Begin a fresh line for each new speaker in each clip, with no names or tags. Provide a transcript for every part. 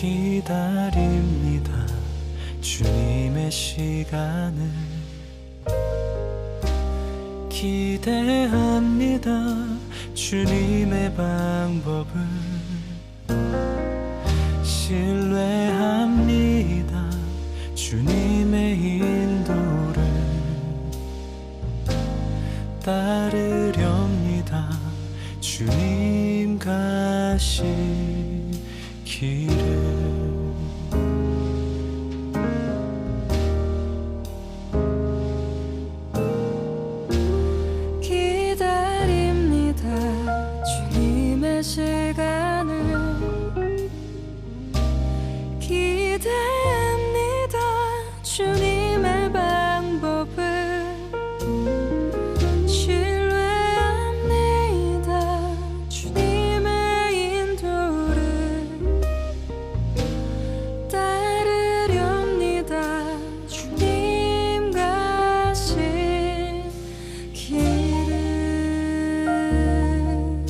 기다립니다. 주님의 시간을 기대합니다. 주님의 방법을 신뢰합니다. 주님의 인도를 따르렵니다. 주님 가신 길을
기다립니다. 주님의 시간을 기대합니다. 주님의 방법을 신뢰합니다. 주님의 인도를 따르렵니다. 주님 가신 길을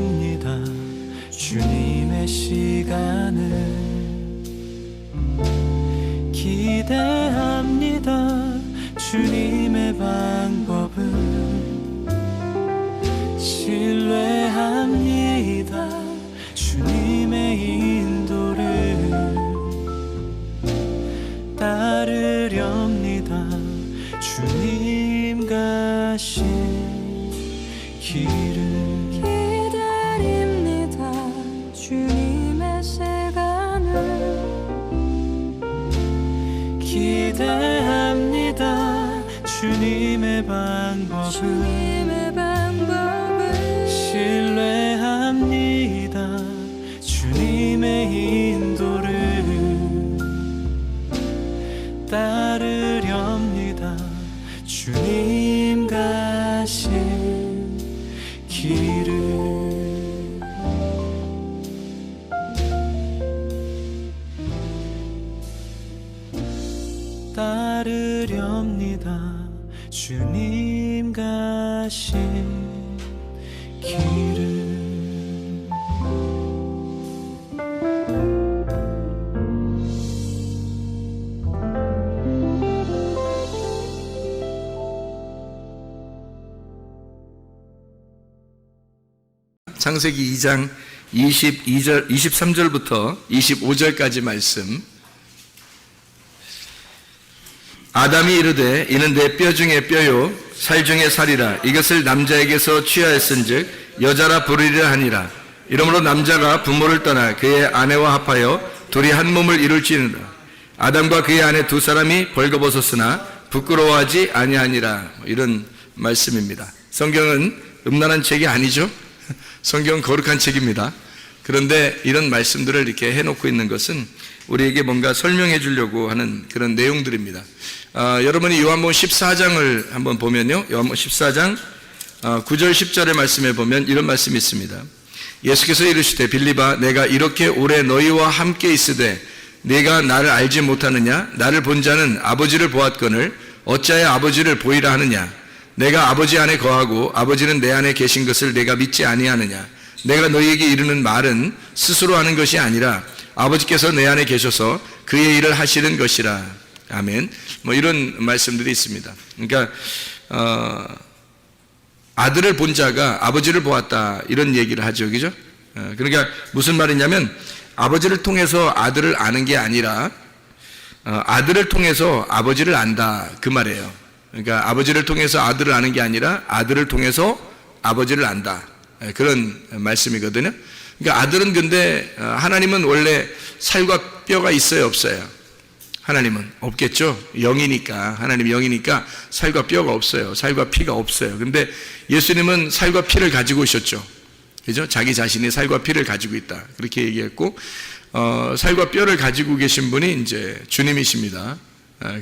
기다립니다. 주님의 시간을 기대합니다. 주님의 방법을 신뢰합니다. 주님의 인도를 따르렵니다. 주님 가신 길을
기다립니다. 주님의 시간을
기대합니다. 주님의 방법을 신뢰합니다. 주님의 인도를 따르렵니다. 주님 가신 길을 따르렵니다. 주님 가신 길을
창세기 2장 23절부터 25절까지 말씀. 아담이 이르되 이는 내 뼈 중에 뼈요 살 중에 살이라. 이것을 남자에게서 취하였은즉 여자라 부르리라 하니라. 이러므로 남자가 부모를 떠나 그의 아내와 합하여 둘이 한 몸을 이룰지니라. 아담과 그의 아내 두 사람이 벌거벗었으나 부끄러워하지 아니하니라. 이런 말씀입니다. 성경은 음란한 책이 아니죠. 성경은 거룩한 책입니다. 그런데 이런 말씀들을 이렇게 해놓고 있는 것은 우리에게 뭔가 설명해 주려고 하는 그런 내용들입니다. 여러분이 요한복음 14장을 한번 보면요, 요한복음 14장 9절 10절의 말씀에 보면 이런 말씀이 있습니다. 예수께서 이르시되 빌립아 내가 이렇게 오래 너희와 함께 있으되 네가 나를 알지 못하느냐? 나를 본 자는 아버지를 보았거늘 어찌하여 아버지를 보이라 하느냐? 내가 아버지 안에 거하고 아버지는 내 안에 계신 것을 내가 믿지 아니하느냐? 내가 너희에게 이르는 말은 스스로 하는 것이 아니라 아버지께서 내 안에 계셔서 그의 일을 하시는 것이라. 아멘. 이런 말씀들이 있습니다. 그러니까 아들을 본 자가 아버지를 보았다, 이런 얘기를 하죠, 그죠? 그러니까 무슨 말이냐면 아버지를 통해서 아들을 아는 게 아니라 아들을 통해서 아버지를 안다, 그 말이에요. 그러니까 아버지를 통해서 아들을 아는 게 아니라 아들을 통해서 아버지를 안다, 그런 말씀이거든요. 그러니까 아들은, 근데 하나님은 원래 살과 뼈가 있어요, 없어요? 하나님은 없겠죠. 영이니까, 하나님이 영이니까 살과 뼈가 없어요. 살과 피가 없어요. 근데 예수님은 살과 피를 가지고 오셨죠, 그죠? 자기 자신이 살과 피를 가지고 있다, 그렇게 얘기했고, 살과 뼈를 가지고 계신 분이 이제 주님이십니다.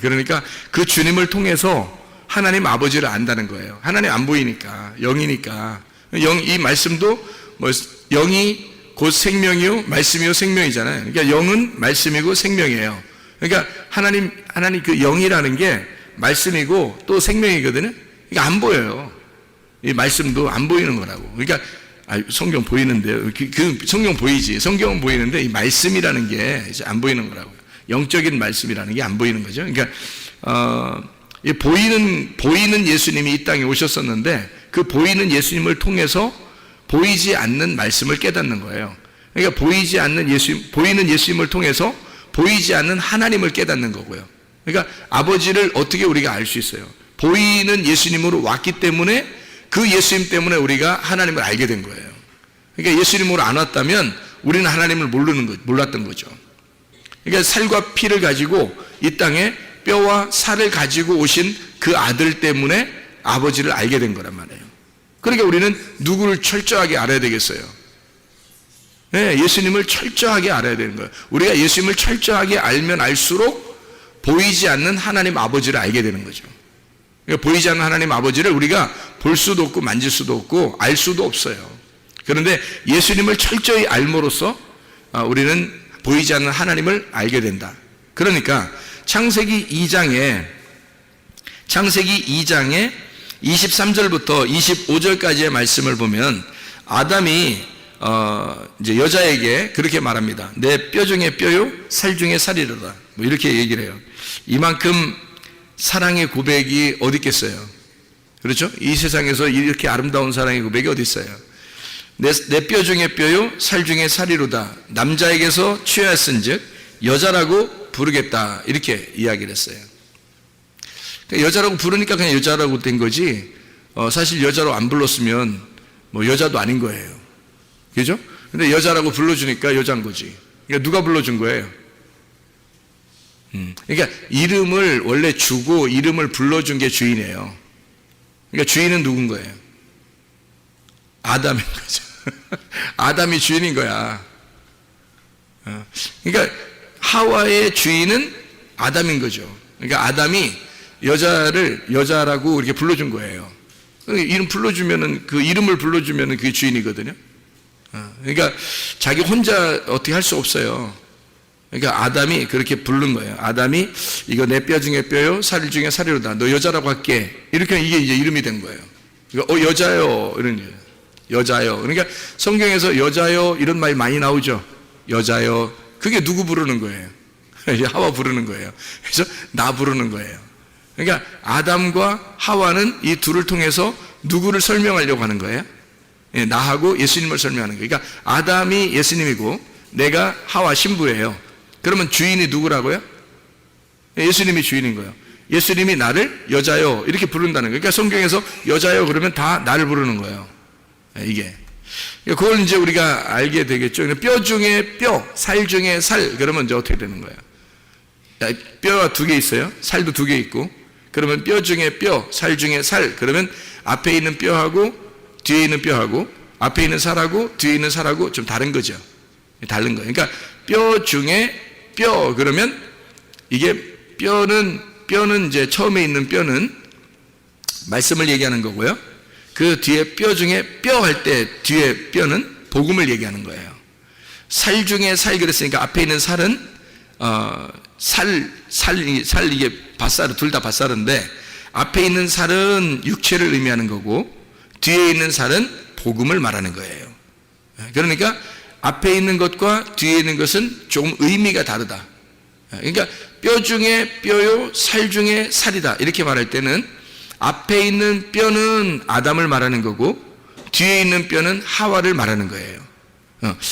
그러니까 그 주님을 통해서 하나님 아버지를 안다는 거예요. 하나님 안 보이니까, 영이니까. 이 말씀도 뭐 영이 곧 생명이요, 말씀이요, 생명이잖아요. 그러니까 영은 말씀이고 생명이에요. 그러니까 하나님 그 영이라는 게 말씀이고 또 생명이거든요. 그러니까 안 보여요. 이 말씀도 안 보이는 거라고. 그러니까 성경 보이는데요. 그 성경 보이지. 성경은 보이는데 이 말씀이라는 게 이제 안 보이는 거라고요. 영적인 말씀이라는 게 안 보이는 거죠. 그러니까 이 보이는 예수님이 이 땅에 오셨었는데 그 보이는 예수님을 통해서 보이지 않는 말씀을 깨닫는 거예요. 그러니까 보이는 예수님을 통해서 보이지 않는 하나님을 깨닫는 거고요. 그러니까 아버지를 어떻게 우리가 알 수 있어요? 보이는 예수님으로 왔기 때문에 그 예수님 때문에 우리가 하나님을 알게 된 거예요. 그러니까 예수님으로 안 왔다면 우리는 하나님을 몰랐던 거죠. 그러니까 살과 피를 가지고 이 땅에 뼈와 살을 가지고 오신 그 아들 때문에 아버지를 알게 된 거란 말이에요. 그러니까 우리는 누구를 철저하게 알아야 되겠어요? 네, 예수님을 철저하게 알아야 되는 거예요. 우리가 예수님을 철저하게 알면 알수록 보이지 않는 하나님 아버지를 알게 되는 거죠. 그러니까 보이지 않는 하나님 아버지를 우리가 볼 수도 없고 만질 수도 없고 알 수도 없어요. 그런데 예수님을 철저히 알므로써 우리는 보이지 않는 하나님을 알게 된다. 그러니까 창세기 2장에 23절부터 25절까지의 말씀을 보면 아담이 이제 여자에게 그렇게 말합니다. 내 뼈 중에 뼈요, 살 중에 살이로다. 뭐 이렇게 얘기를 해요. 이만큼 사랑의 고백이 어디 있겠어요? 그렇죠? 이 세상에서 이렇게 아름다운 사랑의 고백이 어디 있어요? 내 뼈 중에 뼈요, 살 중에 살이로다. 남자에게서 취하였은즉 여자라고 부르겠다. 이렇게 이야기를 했어요. 그러니까 여자라고 부르니까 그냥 여자라고 된 거지. 사실 여자로 안 불렀으면 뭐 여자도 아닌 거예요. 그죠? 근데 여자라고 불러주니까 여자인 거지. 그러니까 누가 불러준 거예요? 그러니까 이름을 원래 주고 이름을 불러준 게 주인이에요. 그러니까 주인은 누군 거예요? 아담인 거죠. 아담이 주인인 거야. 그러니까 하와의 주인은 아담인 거죠. 그러니까 아담이 여자를 여자라고 이렇게 불러준 거예요. 이름 불러주면은 그 이름을 불러주면은 그게 주인이거든요. 그러니까 자기 혼자 어떻게 할 수 없어요. 그러니까 아담이 그렇게 부른 거예요. 아담이 이거 내 뼈 중에 뼈요, 살 중에 살이로다. 너 여자라고 할게. 이렇게 이게 이제 이름이 된 거예요. 그러니까 여자요 이런 거예요. 여자요. 그러니까 성경에서 여자요 이런 말이 많이 나오죠. 여자요. 그게 누구 부르는 거예요? 하와 부르는 거예요. 그래서 나 부르는 거예요. 그러니까 아담과 하와는 이 둘을 통해서 누구를 설명하려고 하는 거예요? 나하고 예수님을 설명하는 거예요. 그러니까 아담이 예수님이고 내가 하와 신부예요. 그러면 주인이 누구라고요? 예수님이 주인인 거예요. 예수님이 나를 여자요 이렇게 부른다는 거예요. 그러니까 성경에서 여자요 그러면 다 나를 부르는 거예요. 이게 그걸 이제 우리가 알게 되겠죠. 뼈 중에 뼈, 살 중에 살 그러면 이제 어떻게 되는 거예요? 뼈가 두 개 있어요. 살도 두 개 있고 그러면 뼈 중에 뼈, 살 중에 살 그러면 앞에 있는 뼈하고 뒤에 있는 뼈하고 앞에 있는 살하고 뒤에 있는 살하고 좀 다른 거죠. 다른 거예요. 그러니까 뼈 중에 뼈 그러면 이게 뼈는 이제 처음에 있는 뼈는 말씀을 얘기하는 거고요. 그 뒤에 뼈 중에 뼈 할 때 뒤에 뼈는 복음을 얘기하는 거예요. 살 중에 살 그랬으니까 앞에 있는 살은 살 이게 밧살 둘 다 밧살인데 앞에 있는 살은 육체를 의미하는 거고 뒤에 있는 살은 복음을 말하는 거예요. 그러니까 앞에 있는 것과 뒤에 있는 것은 조금 의미가 다르다. 그러니까 뼈 중에 뼈요, 살 중에 살이다. 이렇게 말할 때는 앞에 있는 뼈는 아담을 말하는 거고 뒤에 있는 뼈는 하와를 말하는 거예요.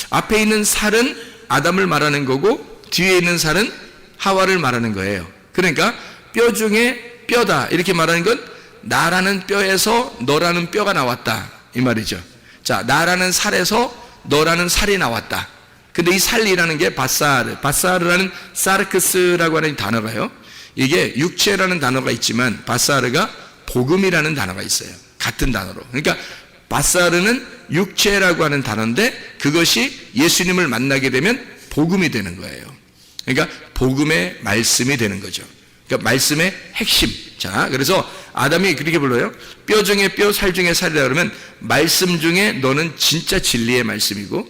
앞에 있는 살은 아담을 말하는 거고 뒤에 있는 살은 하와를 말하는 거예요. 그러니까 뼈 중에 뼈다 이렇게 말하는 건 나라는 뼈에서 너라는 뼈가 나왔다 이 말이죠. 자, 나라는 살에서 너라는 살이 나왔다. 근데 이 살이라는 게 바사르라는 사르크스라고 하는 단어가요. 이게 육체라는 단어가 있지만 바사르가 복음이라는 단어가 있어요. 같은 단어로. 그러니까 바사르는 육체라고 하는 단어인데 그것이 예수님을 만나게 되면 복음이 되는 거예요. 그러니까 복음의 말씀이 되는 거죠. 그러니까 말씀의 핵심. 자, 그래서 아담이 그렇게 불러요. 뼈 중에 뼈, 살 중에 살이라 그러면 말씀 중에 너는 진짜 진리의 말씀이고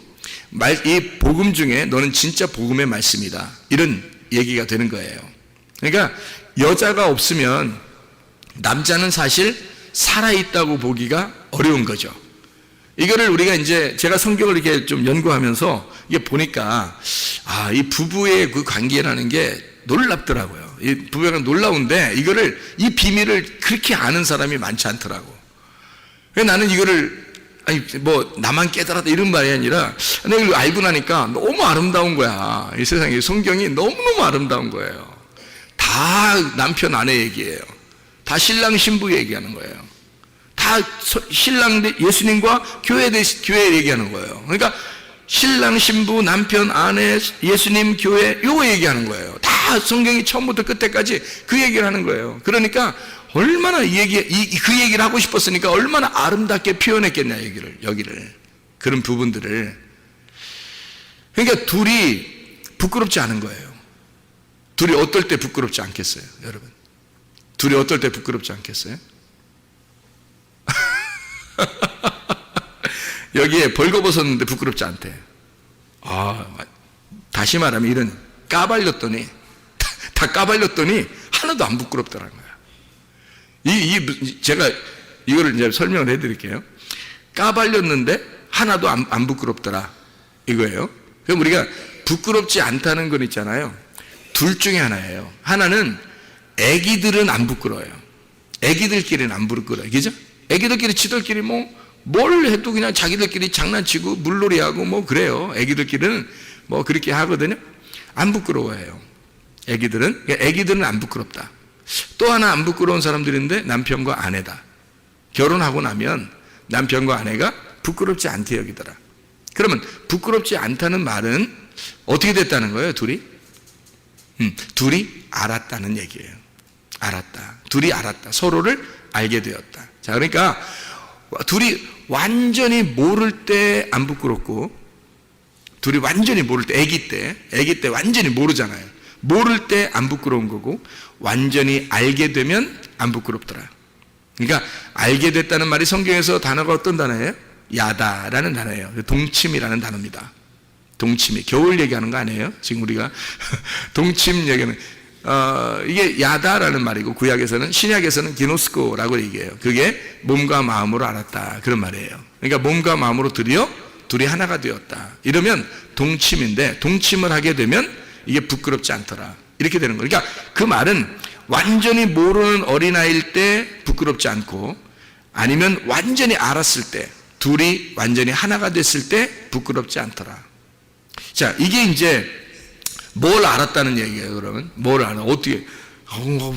이 복음 중에 너는 진짜 복음의 말씀이다. 이런 얘기가 되는 거예요. 그러니까 여자가 없으면 남자는 사실 살아있다고 보기가 어려운 거죠. 이거를 우리가 이제 제가 성경을 이렇게 좀 연구하면서 이게 보니까 이 부부의 그 관계라는 게 놀랍더라고요. 이 부부가 놀라운데 이거를 이 비밀을 그렇게 아는 사람이 많지 않더라고. 그래서 나는 이거를 뭐 나만 깨달았다 이런 말이 아니라 내가 이걸 알고 나니까 너무 아름다운 거야. 이 세상에 성경이 너무너무 아름다운 거예요. 다 남편 아내 얘기예요. 다 신랑 신부 얘기하는 거예요. 다 신랑 예수님과 교회 얘기하는 거예요. 그러니까 신랑 신부 남편 아내 예수님 교회 요거 얘기하는 거예요. 다 성경이 처음부터 끝에까지 그 얘기를 하는 거예요. 그러니까 얼마나 그 얘기를 하고 싶었으니까 얼마나 아름답게 표현했겠냐 여기를 그런 부분들을. 그러니까 둘이 부끄럽지 않은 거예요. 둘이 어떨 때 부끄럽지 않겠어요, 여러분? 둘이 어떨 때 부끄럽지 않겠어요? 여기에 벌거벗었는데 부끄럽지 않대. 다시 말하면 이런 까발렸더니 다 까발렸더니 하나도 안 부끄럽더라는 거야. 제가 이거를 이제 설명을 해드릴게요. 까발렸는데 하나도 안 부끄럽더라 이거예요. 그럼 우리가 부끄럽지 않다는 건 있잖아요. 둘 중에 하나예요. 하나는 애기들은 안 부끄러워요. 애기들끼리는 안 부끄러워요. 그죠? 애기들끼리 지들끼리 뭘 해도 그냥 자기들끼리 장난치고 물놀이하고 뭐 그래요. 애기들끼리는 뭐 그렇게 하거든요. 안 부끄러워해요. 애기들은 안 부끄럽다. 또 하나 안 부끄러운 사람들인데 남편과 아내다. 결혼하고 나면 남편과 아내가 부끄럽지 않게 여기더라. 그러면 부끄럽지 않다는 말은 어떻게 됐다는 거예요, 둘이? 둘이 알았다는 얘기예요. 알았다. 둘이 알았다. 서로를 알게 되었다. 자, 그러니까 둘이 완전히 모를 때 안 부끄럽고, 둘이 완전히 모를 때, 아기 때 완전히 모르잖아요. 모를 때 안 부끄러운 거고, 완전히 알게 되면 안 부끄럽더라. 그러니까 알게 됐다는 말이 성경에서 단어가 어떤 단어예요? 야다라는 단어예요. 동침이라는 단어입니다. 동침이 겨울 얘기하는 거 아니에요? 지금 우리가 동침 얘기는 이게 야다라는 말이고, 구약에서는, 신약에서는 기노스코라고 얘기해요. 그게 몸과 마음으로 알았다 그런 말이에요. 그러니까 몸과 마음으로 드디어 둘이 하나가 되었다. 이러면 동침인데, 동침을 하게 되면 이게 부끄럽지 않더라 이렇게 되는 거예요. 그러니까 그 말은 완전히 모르는 어린아이일 때 부끄럽지 않고, 아니면 완전히 알았을 때, 둘이 완전히 하나가 됐을 때 부끄럽지 않더라. 자, 이게 이제 뭘 알았다는 얘기예요. 그러면 뭘 알아? 어떻게?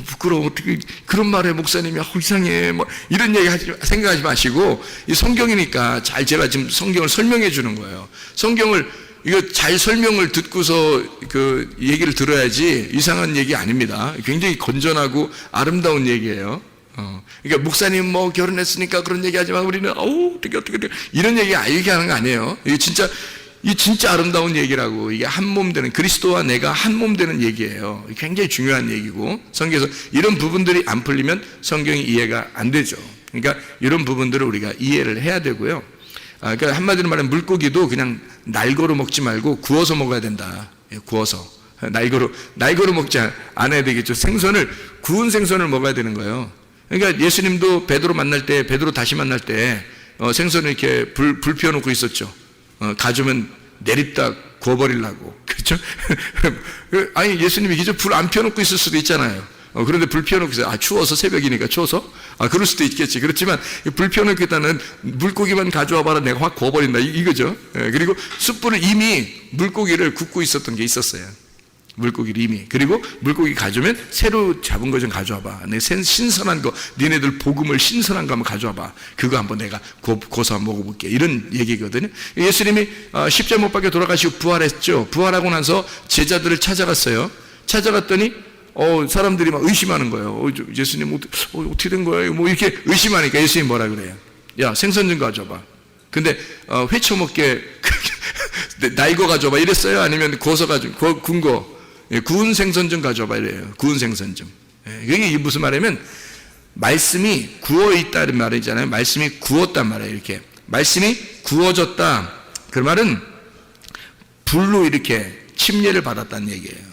부끄러워. 어떻게 그런 말해 목사님이? 이상해. 뭐 이런 얘기 생각하지 마시고, 이 성경이니까 제가 지금 성경을 설명해 주는 거예요. 성경을 이거 잘 설명을 듣고서 그 얘기를 들어야지 이상한 얘기 아닙니다. 굉장히 건전하고 아름다운 얘기예요. 그러니까 목사님 뭐 결혼했으니까 그런 얘기 하지 마. 우리는 어떻게 이런 얘기 하는 거 아니에요. 이게 진짜 아름다운 얘기라고. 이게 한 몸 되는, 그리스도와 내가 한 몸 되는 얘기예요. 굉장히 중요한 얘기고, 성경에서 이런 부분들이 안 풀리면 성경이 이해가 안 되죠. 그러니까 이런 부분들을 우리가 이해를 해야 되고요. 그러니까 한마디로 말하면 물고기도 그냥 날고로 먹지 말고 구워서 먹어야 된다. 구워서. 날고로 먹지 않아야 되겠죠. 구운 생선을 먹어야 되는 거예요. 그러니까 예수님도 베드로 다시 만날 때 생선을 이렇게 불 피워놓고 있었죠. 가져오면 내립다 구워버리려고. 그렇죠? 아니, 예수님이 이제 불 안 피워놓고 있을 수도 있잖아요. 그런데 불 피워놓고 있어요. 추워서, 새벽이니까 추워서? 그럴 수도 있겠지. 그렇지만 불 피워놓고 있다는, 물고기만 가져와 봐라, 내가 확 구워버린다, 이거죠. 그리고 숯불을 이미 물고기를 굽고 있었던 게 있었어요. 물고기를 이미. 그리고 물고기 가져오면 새로 잡은 거 좀 가져와봐. 내 신선한 거, 니네들 복음을 신선한 거 한번 가져와봐. 그거 한번 내가 고서 한번 먹어볼게. 이런 얘기거든요. 예수님이 십자가 못 박혀 돌아가시고 부활했죠. 부활하고 나서 제자들을 찾아갔어요. 찾아갔더니 사람들이 막 의심하는 거예요. 예수님 어떻게 된 거예요? 뭐 이렇게 의심하니까 예수님이 뭐라 그래요? 야, 생선 좀 가져와봐. 근데 회쳐먹게 나 이거 가져와봐 이랬어요? 아니면 구워서 구운 거, 구운 생선 좀 가져와봐 이래요. 구운 생선 좀. 이게 무슨 말이냐면 말씀이 구워 있다는 말이잖아요. 말씀이 구웠단 말이에요. 이렇게 말씀이 구워졌다. 그 말은 불로 이렇게 침례를 받았다는 얘기예요.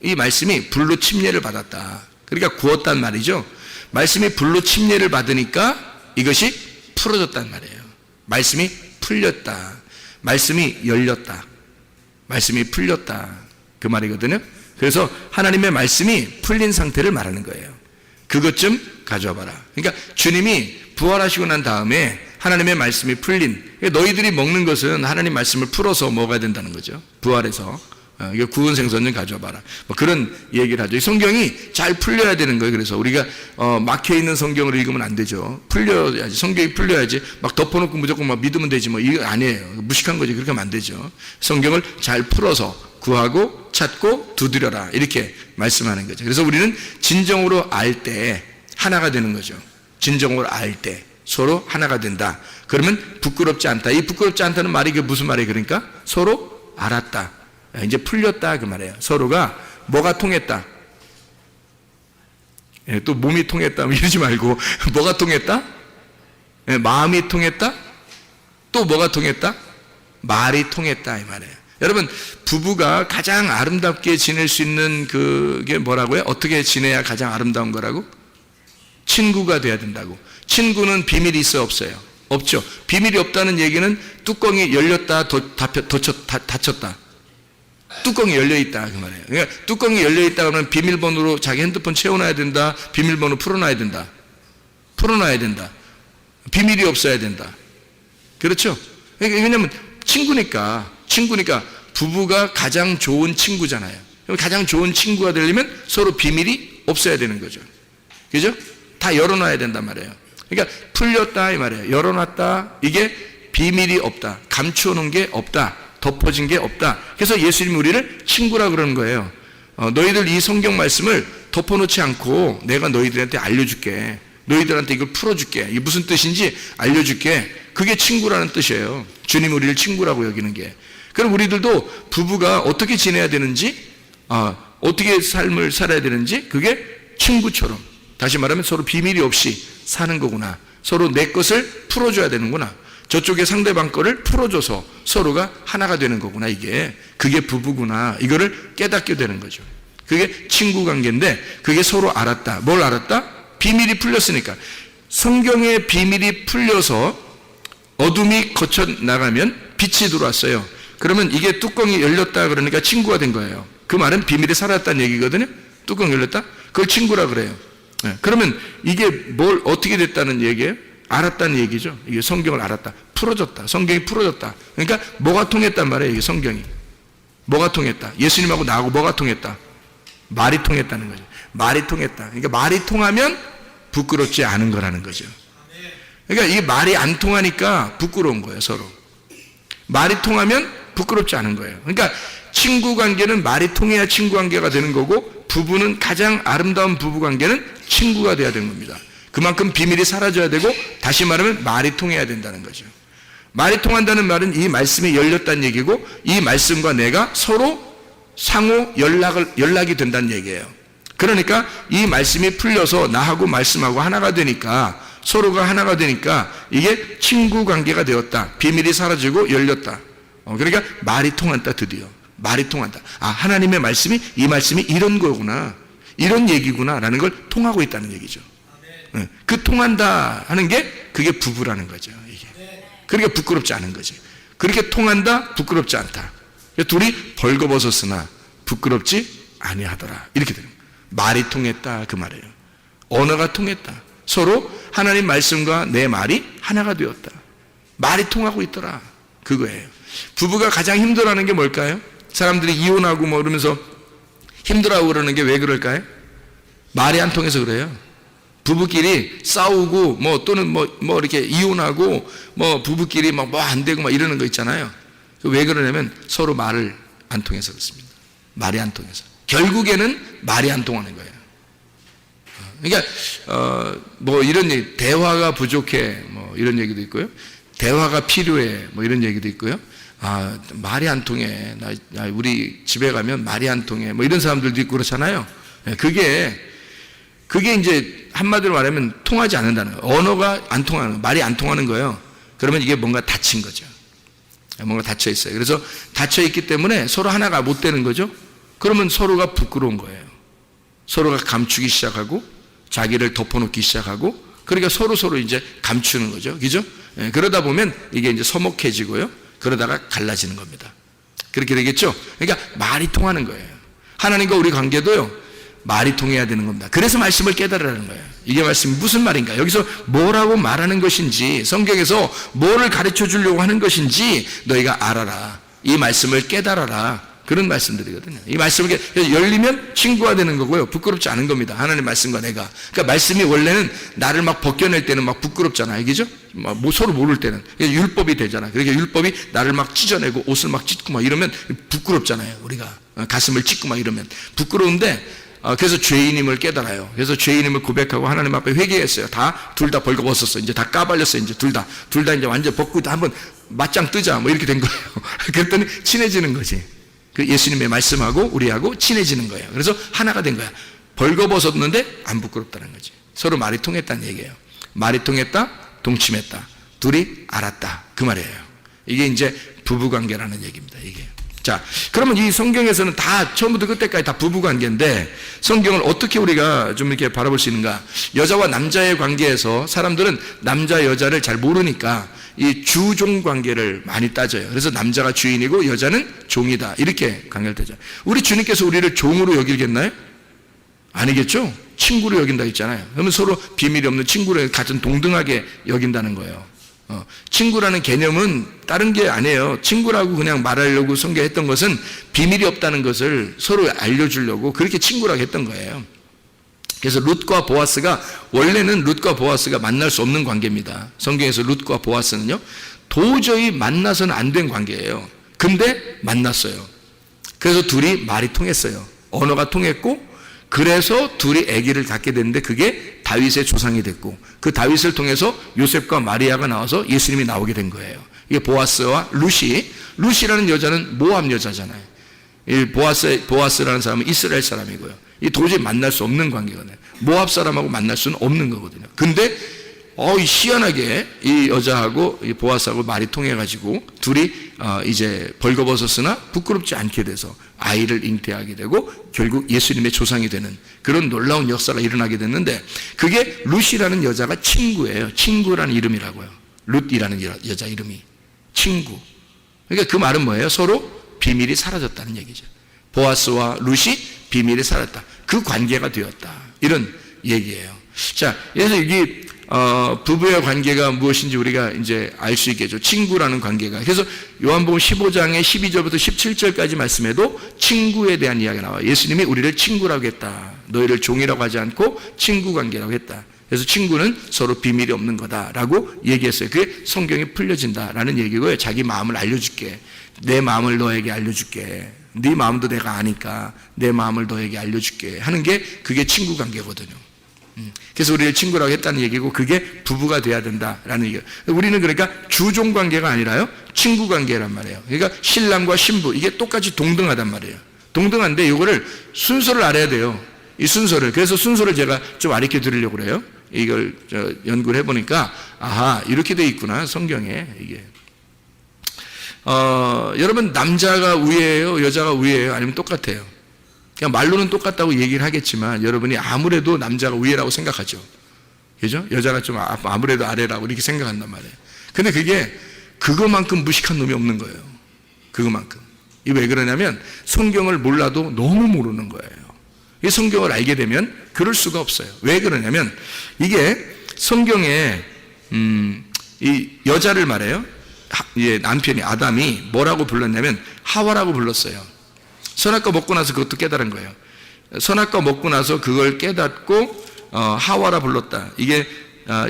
이 말씀이 불로 침례를 받았다. 그러니까 구웠단 말이죠. 말씀이 불로 침례를 받으니까 이것이 풀어졌단 말이에요. 말씀이 풀렸다. 말씀이 열렸다. 말씀이 풀렸다. 그 말이거든요. 그래서 하나님의 말씀이 풀린 상태를 말하는 거예요. 그것 좀 가져와 봐라. 그러니까 주님이 부활하시고 난 다음에 하나님의 말씀이 풀린, 너희들이 먹는 것은 하나님 말씀을 풀어서 먹어야 된다는 거죠. 부활해서. 이거 구운 생선 좀 가져와 봐라. 뭐 그런 얘기를 하죠. 성경이 잘 풀려야 되는 거예요. 그래서 우리가 막혀있는 성경을 읽으면 안 되죠. 풀려야지. 성경이 풀려야지. 막 덮어놓고 무조건 막 믿으면 되지. 뭐 이거 아니에요. 무식한 거지. 그렇게 하면 안 되죠. 성경을 잘 풀어서 구하고 찾고 두드려라. 이렇게 말씀하는 거죠. 그래서 우리는 진정으로 알 때 하나가 되는 거죠. 진정으로 알 때 서로 하나가 된다. 그러면 부끄럽지 않다. 이 부끄럽지 않다는 말이 이게 무슨 말이에요? 그러니까 서로 알았다. 이제 풀렸다 그 말이에요. 서로가 뭐가 통했다. 또 몸이 통했다 이러지 말고 뭐가 통했다? 마음이 통했다? 또 뭐가 통했다? 말이 통했다 이 말이에요. 여러분 부부가 가장 아름답게 지낼 수 있는 그게 뭐라고요? 어떻게 지내야 가장 아름다운 거라고? 친구가 돼야 된다고. 친구는 비밀이 있어요 없어요? 없죠. 비밀이 없다는 얘기는 뚜껑이 열렸다 닫혔다. 뚜껑이 열려있다 그 말이에요. 그러니까 뚜껑이 열려있다 그러면 비밀번호로 자기 핸드폰 채워놔야 된다. 비밀번호 풀어놔야 된다. 비밀이 없어야 된다. 그렇죠? 왜냐하면 친구니까 부부가 가장 좋은 친구잖아요. 가장 좋은 친구가 되려면 서로 비밀이 없어야 되는 거죠. 그죠? 다 열어놔야 된단 말이에요. 그러니까 풀렸다 이 말이에요. 열어놨다. 이게 비밀이 없다. 감추어놓은 게 없다. 덮어진 게 없다. 그래서 예수님이 우리를 친구라 그러는 거예요. 너희들 이 성경 말씀을 덮어놓지 않고 내가 너희들한테 알려줄게. 너희들한테 이걸 풀어줄게. 이게 무슨 뜻인지 알려줄게. 그게 친구라는 뜻이에요. 주님이 우리를 친구라고 여기는 게. 그럼 우리들도 부부가 어떻게 지내야 되는지, 어떻게 삶을 살아야 되는지 그게 친구처럼, 다시 말하면 서로 비밀이 없이 사는 거구나. 서로 내 것을 풀어줘야 되는구나. 저쪽에 상대방 거를 풀어줘서 서로가 하나가 되는 거구나. 그게 부부구나. 이거를 깨닫게 되는 거죠. 그게 친구 관계인데 그게 서로 알았다. 뭘 알았다? 비밀이 풀렸으니까. 성경의 비밀이 풀려서 어둠이 거쳐 나가면 빛이 들어왔어요. 그러면 이게 뚜껑이 열렸다 그러니까 친구가 된 거예요. 그 말은 비밀이 사라졌다는 얘기거든요. 뚜껑 열렸다? 그걸 친구라 그래요. 그러면 이게 뭘 어떻게 됐다는 얘기예요? 알았다는 얘기죠. 이게 성경을 알았다. 풀어졌다. 성경이 풀어졌다. 그러니까 뭐가 통했단 말이에요. 이게 성경이. 뭐가 통했다. 예수님하고 나하고 뭐가 통했다. 말이 통했다는 거죠. 말이 통했다. 그러니까 말이 통하면 부끄럽지 않은 거라는 거죠. 그러니까 이게 말이 안 통하니까 부끄러운 거예요. 서로. 말이 통하면 부끄럽지 않은 거예요. 그러니까 친구 관계는 말이 통해야 친구 관계가 되는 거고, 부부는 가장 아름다운 부부 관계는 친구가 돼야 되는 겁니다. 그만큼 비밀이 사라져야 되고, 다시 말하면 말이 통해야 된다는 거죠. 말이 통한다는 말은 이 말씀이 열렸다는 얘기고, 이 말씀과 내가 서로 상호 연락이 된다는 얘기예요. 그러니까 이 말씀이 풀려서 나하고 말씀하고 하나가 되니까, 서로가 하나가 되니까 이게 친구 관계가 되었다. 비밀이 사라지고 열렸다. 그러니까 말이 통한다. 드디어 말이 통한다. 하나님의 말씀이, 이 말씀이 이런 거구나, 이런 얘기구나 라는 걸 통하고 있다는 얘기죠. 그 통한다 하는 게 그게 부부라는 거죠. 이게. 그러니까 부끄럽지 않은 거지. 그렇게 통한다, 부끄럽지 않다. 둘이 벌거벗었으나 부끄럽지 아니하더라. 이렇게 되는 거예요. 말이 통했다 그 말이에요. 언어가 통했다. 서로 하나님 말씀과 내 말이 하나가 되었다. 말이 통하고 있더라. 그거예요. 부부가 가장 힘들어하는 게 뭘까요? 사람들이 이혼하고 뭐 그러면서 힘들어하고 그러는 게 왜 그럴까요? 말이 안 통해서 그래요. 부부끼리 싸우고 뭐 또는 뭐 이렇게 이혼하고 뭐 부부끼리 막 뭐 안 되고 막 이러는 거 있잖아요. 왜 그러냐면 서로 말을 안 통해서 그렇습니다. 말이 안 통해서. 결국에는 말이 안 통하는 거예요. 그러니까 뭐 이런 얘기, 대화가 부족해 뭐 이런 얘기도 있고요. 대화가 필요해 뭐 이런 얘기도 있고요. 말이 안 통해. 우리 집에 가면 말이 안 통해. 뭐 이런 사람들도 있고 그렇잖아요. 그게 이제 한마디로 말하면 통하지 않는다는 거예요. 언어가 안 통하는 거예요. 말이 안 통하는 거예요. 그러면 이게 뭔가 닫힌 거죠. 뭔가 닫혀 있어요. 그래서 닫혀 있기 때문에 서로 하나가 못 되는 거죠. 그러면 서로가 부끄러운 거예요. 서로가 감추기 시작하고 자기를 덮어놓기 시작하고 그러니까 서로 이제 감추는 거죠. 그죠? 그러다 보면 이게 이제 서먹해지고요. 그러다가 갈라지는 겁니다. 그렇게 되겠죠? 그러니까 말이 통하는 거예요. 하나님과 우리 관계도요, 말이 통해야 되는 겁니다. 그래서 말씀을 깨달으라는 거예요. 이게 말씀이 무슨 말인가? 여기서 뭐라고 말하는 것인지, 성경에서 뭐를 가르쳐 주려고 하는 것인지 너희가 알아라. 이 말씀을 깨달아라. 그런 말씀들이거든요. 이 말씀을 열리면 친구가 되는 거고요. 부끄럽지 않은 겁니다. 하나님 말씀과 내가. 그러니까 말씀이 원래는 나를 막 벗겨낼 때는 막 부끄럽잖아요. 그죠? 뭐 서로 모를 때는. 율법이 되잖아요. 그러니까 율법이 나를 막 찢어내고 옷을 막 찢고 막 이러면 부끄럽잖아요. 우리가. 가슴을 찢고 막 이러면. 부끄러운데, 그래서 죄인임을 깨달아요. 그래서 죄인임을 고백하고 하나님 앞에 회개했어요. 둘 다 벌거벗었어. 이제 다 까발렸어요. 이제 둘 다 이제 완전 벗고 한번 맞짱 뜨자. 뭐 이렇게 된 거예요. 그랬더니 친해지는 거지. 그 예수님의 말씀하고 우리하고 친해지는 거예요. 그래서 하나가 된 거야. 벌거벗었는데 안 부끄럽다는 거지. 서로 말이 통했다는 얘기예요. 말이 통했다, 동침했다. 둘이 알았다. 그 말이에요. 이게 이제 부부관계라는 얘기입니다. 이게. 자, 그러면 이 성경에서는 다 처음부터 끝까지 다 부부관계인데 성경을 어떻게 우리가 좀 이렇게 바라볼 수 있는가? 여자와 남자의 관계에서 사람들은 남자 여자를 잘 모르니까 이 주종 관계를 많이 따져요. 그래서 남자가 주인이고 여자는 종이다. 이렇게 관계되죠. 우리 주님께서 우리를 종으로 여기겠나요? 아니겠죠? 친구로 여긴다 했잖아요. 그러면 서로 비밀이 없는 친구로 같은 동등하게 여긴다는 거예요. 친구라는 개념은 다른 게 아니에요. 친구라고 그냥 말하려고 성경했던 것은 비밀이 없다는 것을 서로 알려주려고 그렇게 친구라고 했던 거예요. 그래서 룻과 보아스가 원래는 룻과 보아스가 만날 수 없는 관계입니다. 성경에서 룻과 보아스는요 도저히 만나서는 안 된 관계예요. 근데 만났어요. 그래서 둘이 말이 통했어요. 언어가 통했고 그래서 둘이 아기를 갖게 됐는데 그게 다윗의 조상이 됐고 그 다윗을 통해서 요셉과 마리아가 나와서 예수님이 나오게 된 거예요. 이게 보아스와 루시라는 여자는 모압 여자잖아요. 이 보아스라는 사람은 이스라엘 사람이고요. 이 도저히 만날 수 없는 관계거든요. 모압 사람하고 만날 수는 없는 거거든요. 근데 희한하게 이 여자하고 이 보아스하고 말이 통해가지고 둘이 이제 벌거벗었으나 부끄럽지 않게 돼서 아이를 잉태하게 되고 결국 예수님의 조상이 되는 그런 놀라운 역사가 일어나게 됐는데 그게 룻이라는 여자가 친구예요. 친구라는 이름이라고요. 룻이라는 여자 이름이 친구. 그러니까 그 말은 뭐예요? 서로 비밀이 사라졌다는 얘기죠. 보아스와 룻이 비밀이 사라졌다. 그 관계가 되었다. 이런 얘기예요. 자, 그래서 이게 부부의 관계가 무엇인지 우리가 이제 알 수 있겠죠. 친구라는 관계가. 그래서 요한복음 15장의 12절부터 17절까지 말씀에도 친구에 대한 이야기가 나와요. 예수님이 우리를 친구라고 했다. 너희를 종이라고 하지 않고 친구 관계라고 했다. 그래서 친구는 서로 비밀이 없는 거다라고 얘기했어요. 그게 성경에 풀려진다라는 얘기고요. 자기 마음을 알려줄게. 내 마음을 너에게 알려줄게. 네 마음도 내가 아니까 내 마음을 너에게 알려줄게 하는 게 그게 친구 관계거든요. 그래서 우리를 친구라고 했다는 얘기고 그게 부부가 돼야 된다라는 얘기예요. 우리는 그러니까 주종 관계가 아니라요 친구 관계란 말이에요. 그러니까 신랑과 신부 이게 똑같이 동등하단 말이에요. 동등한데 이거를 순서를 알아야 돼요. 이 순서를. 그래서 순서를 제가 좀 가르쳐 드리려고 그래요. 이걸 연구를 해보니까 아하 이렇게 돼 있구나 성경에 이게. 여러분 남자가 우위예요 여자가 우위예요 아니면 똑같아요? 그냥 말로는 똑같다고 얘기를 하겠지만 여러분이 아무래도 남자가 우위라고 생각하죠. 그죠? 여자가 좀 아무래도 아래라고 이렇게 생각한단 말이에요. 근데 그게 그거만큼 무식한 놈이 없는 거예요. 그거만큼. 이게 왜 그러냐면 성경을 몰라도 너무 모르는 거예요. 이 성경을 알게 되면 그럴 수가 없어요. 왜 그러냐면 이게 성경에 이 여자를 말해요. 남편이 아담이 뭐라고 불렀냐면 하와라고 불렀어요. 선악과 먹고 나서 그것도 깨달은 거예요. 선악과 먹고 나서 그걸 깨닫고 하와라 불렀다. 이게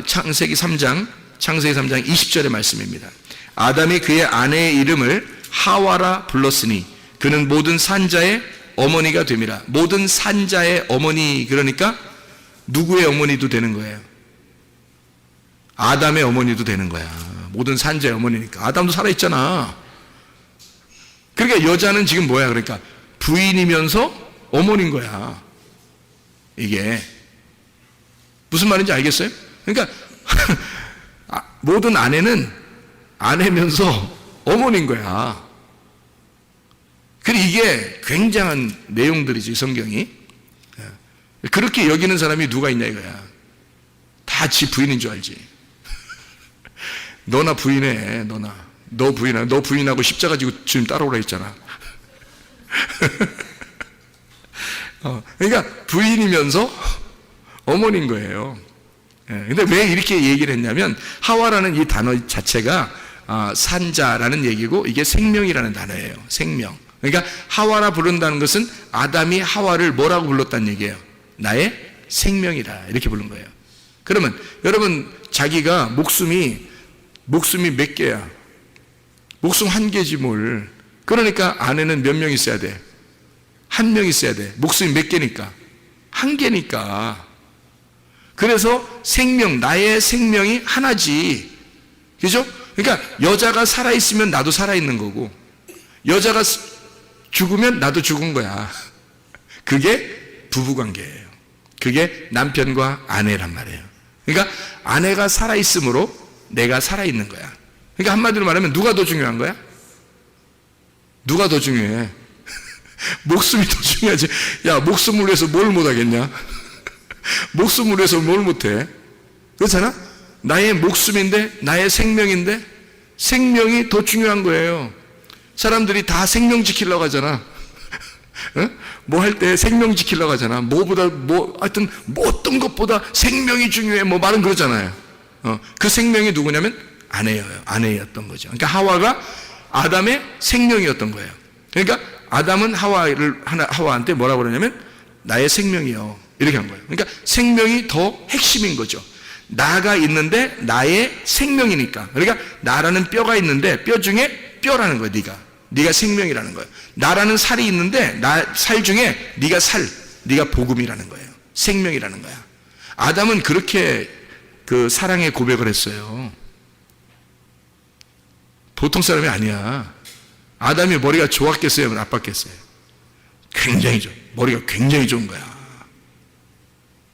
창세기 3장 20절의 말씀입니다. 아담이 그의 아내의 이름을 하와라 불렀으니 그는 모든 산자의 어머니가 됨이라. 모든 산자의 어머니 그러니까 누구의 어머니도 되는 거예요? 아담의 어머니도 되는 거야. 모든 산자의 어머니니까. 아담도 살아있잖아. 그러니까 여자는 지금 뭐야? 그러니까 부인이면서 어머니인 거야. 이게 무슨 말인지 알겠어요? 그러니까 모든 아내는 아내면서 어머니인 거야. 그리고 이게 굉장한 내용들이지, 성경이. 그렇게 여기는 사람이 누가 있냐 이거야. 다 지 부인인 줄 알지. 너나 부인해, 너나. 너 부인하고, 너 부인하고 십자가 지고 주님 따라오라 했잖아. 그러니까 부인이면서 어머니인 거예요. 근데 왜 이렇게 얘기를 했냐면, 하와라는 이 단어 자체가 산자라는 얘기고, 이게 생명이라는 단어예요. 생명. 그러니까 하와라 부른다는 것은 아담이 하와를 뭐라고 불렀다는 얘기예요? 나의 생명이라, 이렇게 부른 거예요. 그러면 여러분, 자기가 목숨이 몇 개야? 목숨 한 개지 뭘. 그러니까 아내는 몇 명 있어야 돼? 한 명 있어야 돼. 목숨이 몇 개니까? 한 개니까. 그래서 생명, 나의 생명이 하나지. 그죠? 그러니까 여자가 살아있으면 나도 살아있는 거고, 여자가 죽으면 나도 죽은 거야. 그게 부부관계예요. 그게 남편과 아내란 말이에요. 그러니까 아내가 살아있으므로 내가 살아있는 거야. 그러니까 한마디로 말하면 누가 더 중요한 거야? 누가 더 중요해? 목숨이 더 중요하지. 야, 목숨을 위해서 뭘 못하겠냐? 목숨을 위해서 뭘 못해? 그렇잖아? 나의 목숨인데, 나의 생명인데, 생명이 더 중요한 거예요. 사람들이 다 생명 지키려고 하잖아. 뭐 할 때 생명 지키려고 하잖아. 하여튼 어떤 것보다 생명이 중요해. 뭐 말은 그러잖아요. 그 생명이 누구냐면 아내였던 거죠. 그러니까 하와가 아담의 생명이었던 거예요. 그러니까 아담은 하와한테 뭐라고 그러냐면 나의 생명이요, 이렇게 한 거예요. 그러니까 생명이 더 핵심인 거죠. 나가 있는데 나의 생명이니까. 그러니까 나라는 뼈가 있는데 뼈 중에 뼈라는 거예요. 네가 생명이라는 거예요. 나라는 살이 있는데 살 중에 네가 복음이라는 거예요. 생명이라는 거야. 아담은 그렇게 그 사랑의 고백을 했어요. 보통 사람이 아니야. 아담이 머리가 좋았겠어요? 나빴겠어요? 머리가 굉장히 좋은 거야.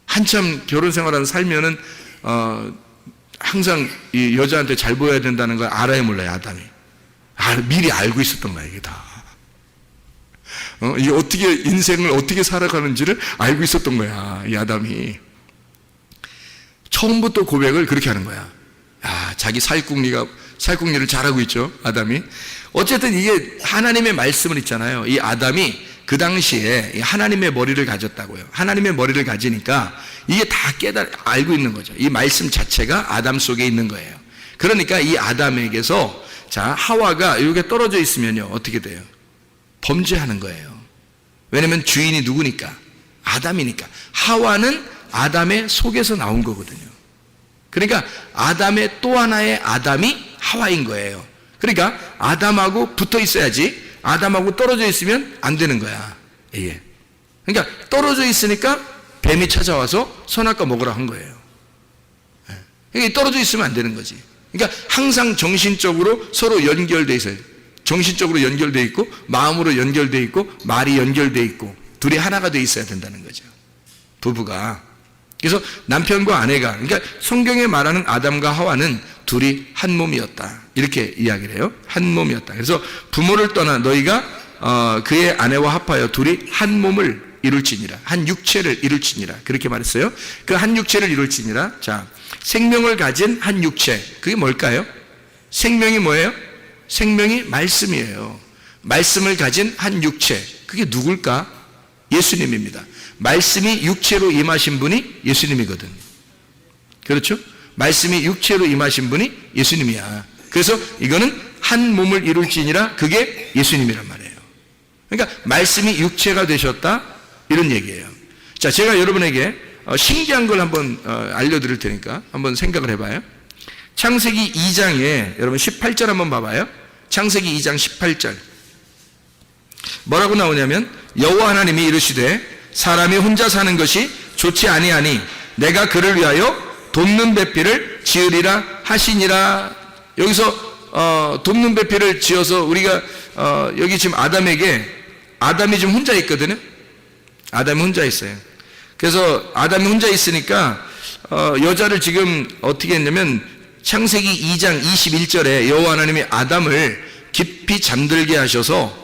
한참 결혼 생활하는 살면은 항상 이 여자한테 잘 보여야 된다는 걸 알아야 몰라요, 아담이. 미리 알고 있었던 거야, 이게 다. 이게 인생을 어떻게 살아가는지를 알고 있었던 거야, 이 아담이. 처음부터 고백을 그렇게 하는 거야. 자기 살궁리를 잘하고 있죠, 아담이. 어쨌든 이게 하나님의 말씀을 있잖아요. 이 아담이 그 당시에 하나님의 머리를 가졌다고요. 하나님의 머리를 가지니까 이게 다 알고 있는 거죠. 이 말씀 자체가 아담 속에 있는 거예요. 그러니까 이 아담에게서 하와가 이렇게 떨어져 있으면요, 어떻게 돼요? 범죄하는 거예요. 왜냐면 주인이 누구니까? 아담이니까. 하와는 아담의 속에서 나온 거거든요. 그러니까 아담의 또 하나의 아담이 하와인 거예요. 그러니까 아담하고 붙어 있어야지, 아담하고 떨어져 있으면 안 되는 거야. 예. 그러니까 떨어져 있으니까 뱀이 찾아와서 선악과 먹으라 한 거예요. 그러니까 떨어져 있으면 안 되는 거지. 그러니까 항상 정신적으로 서로 연결돼 있어요. 정신적으로 연결돼 있고, 마음으로 연결돼 있고, 말이 연결돼 있고, 둘이 하나가 돼 있어야 된다는 거죠, 부부가. 그래서 남편과 아내가, 그러니까 성경에 말하는 아담과 하와는 둘이 한 몸이었다, 이렇게 이야기를 해요. 한 몸이었다. 그래서 부모를 떠나 너희가 그의 아내와 합하여 둘이 한 몸을 이룰지니라, 한 육체를 이룰지니라, 그렇게 말했어요. 그 한 육체를 이룰지니라. 생명을 가진 한 육체, 그게 뭘까요? 생명이 뭐예요? 생명이 말씀이에요. 말씀을 가진 한 육체, 그게 누굴까? 예수님입니다. 말씀이 육체로 임하신 분이 예수님이거든. 그렇죠? 말씀이 육체로 임하신 분이 예수님이야. 그래서 이거는 한 몸을 이룰지니라, 그게 예수님이란 말이에요. 그러니까 말씀이 육체가 되셨다, 이런 얘기예요. 제가 여러분에게 신기한 걸 한번 알려드릴 테니까 한번 생각을 해봐요. 창세기 2장에 여러분 18절 한번 봐봐요. 창세기 2장 18절 뭐라고 나오냐면, 여호와 하나님이 이르시되 사람이 혼자 사는 것이 좋지 아니하니 내가 그를 위하여 돕는 배필을 지으리라 하시니라. 여기서 돕는 배필을 지어서 우리가 여기 지금 아담이 지금 혼자 있거든요. 아담이 혼자 있어요. 그래서 아담이 혼자 있으니까 여자를 지금 어떻게 했냐면 창세기 2장 21절에 여호와 하나님이 아담을 깊이 잠들게 하셔서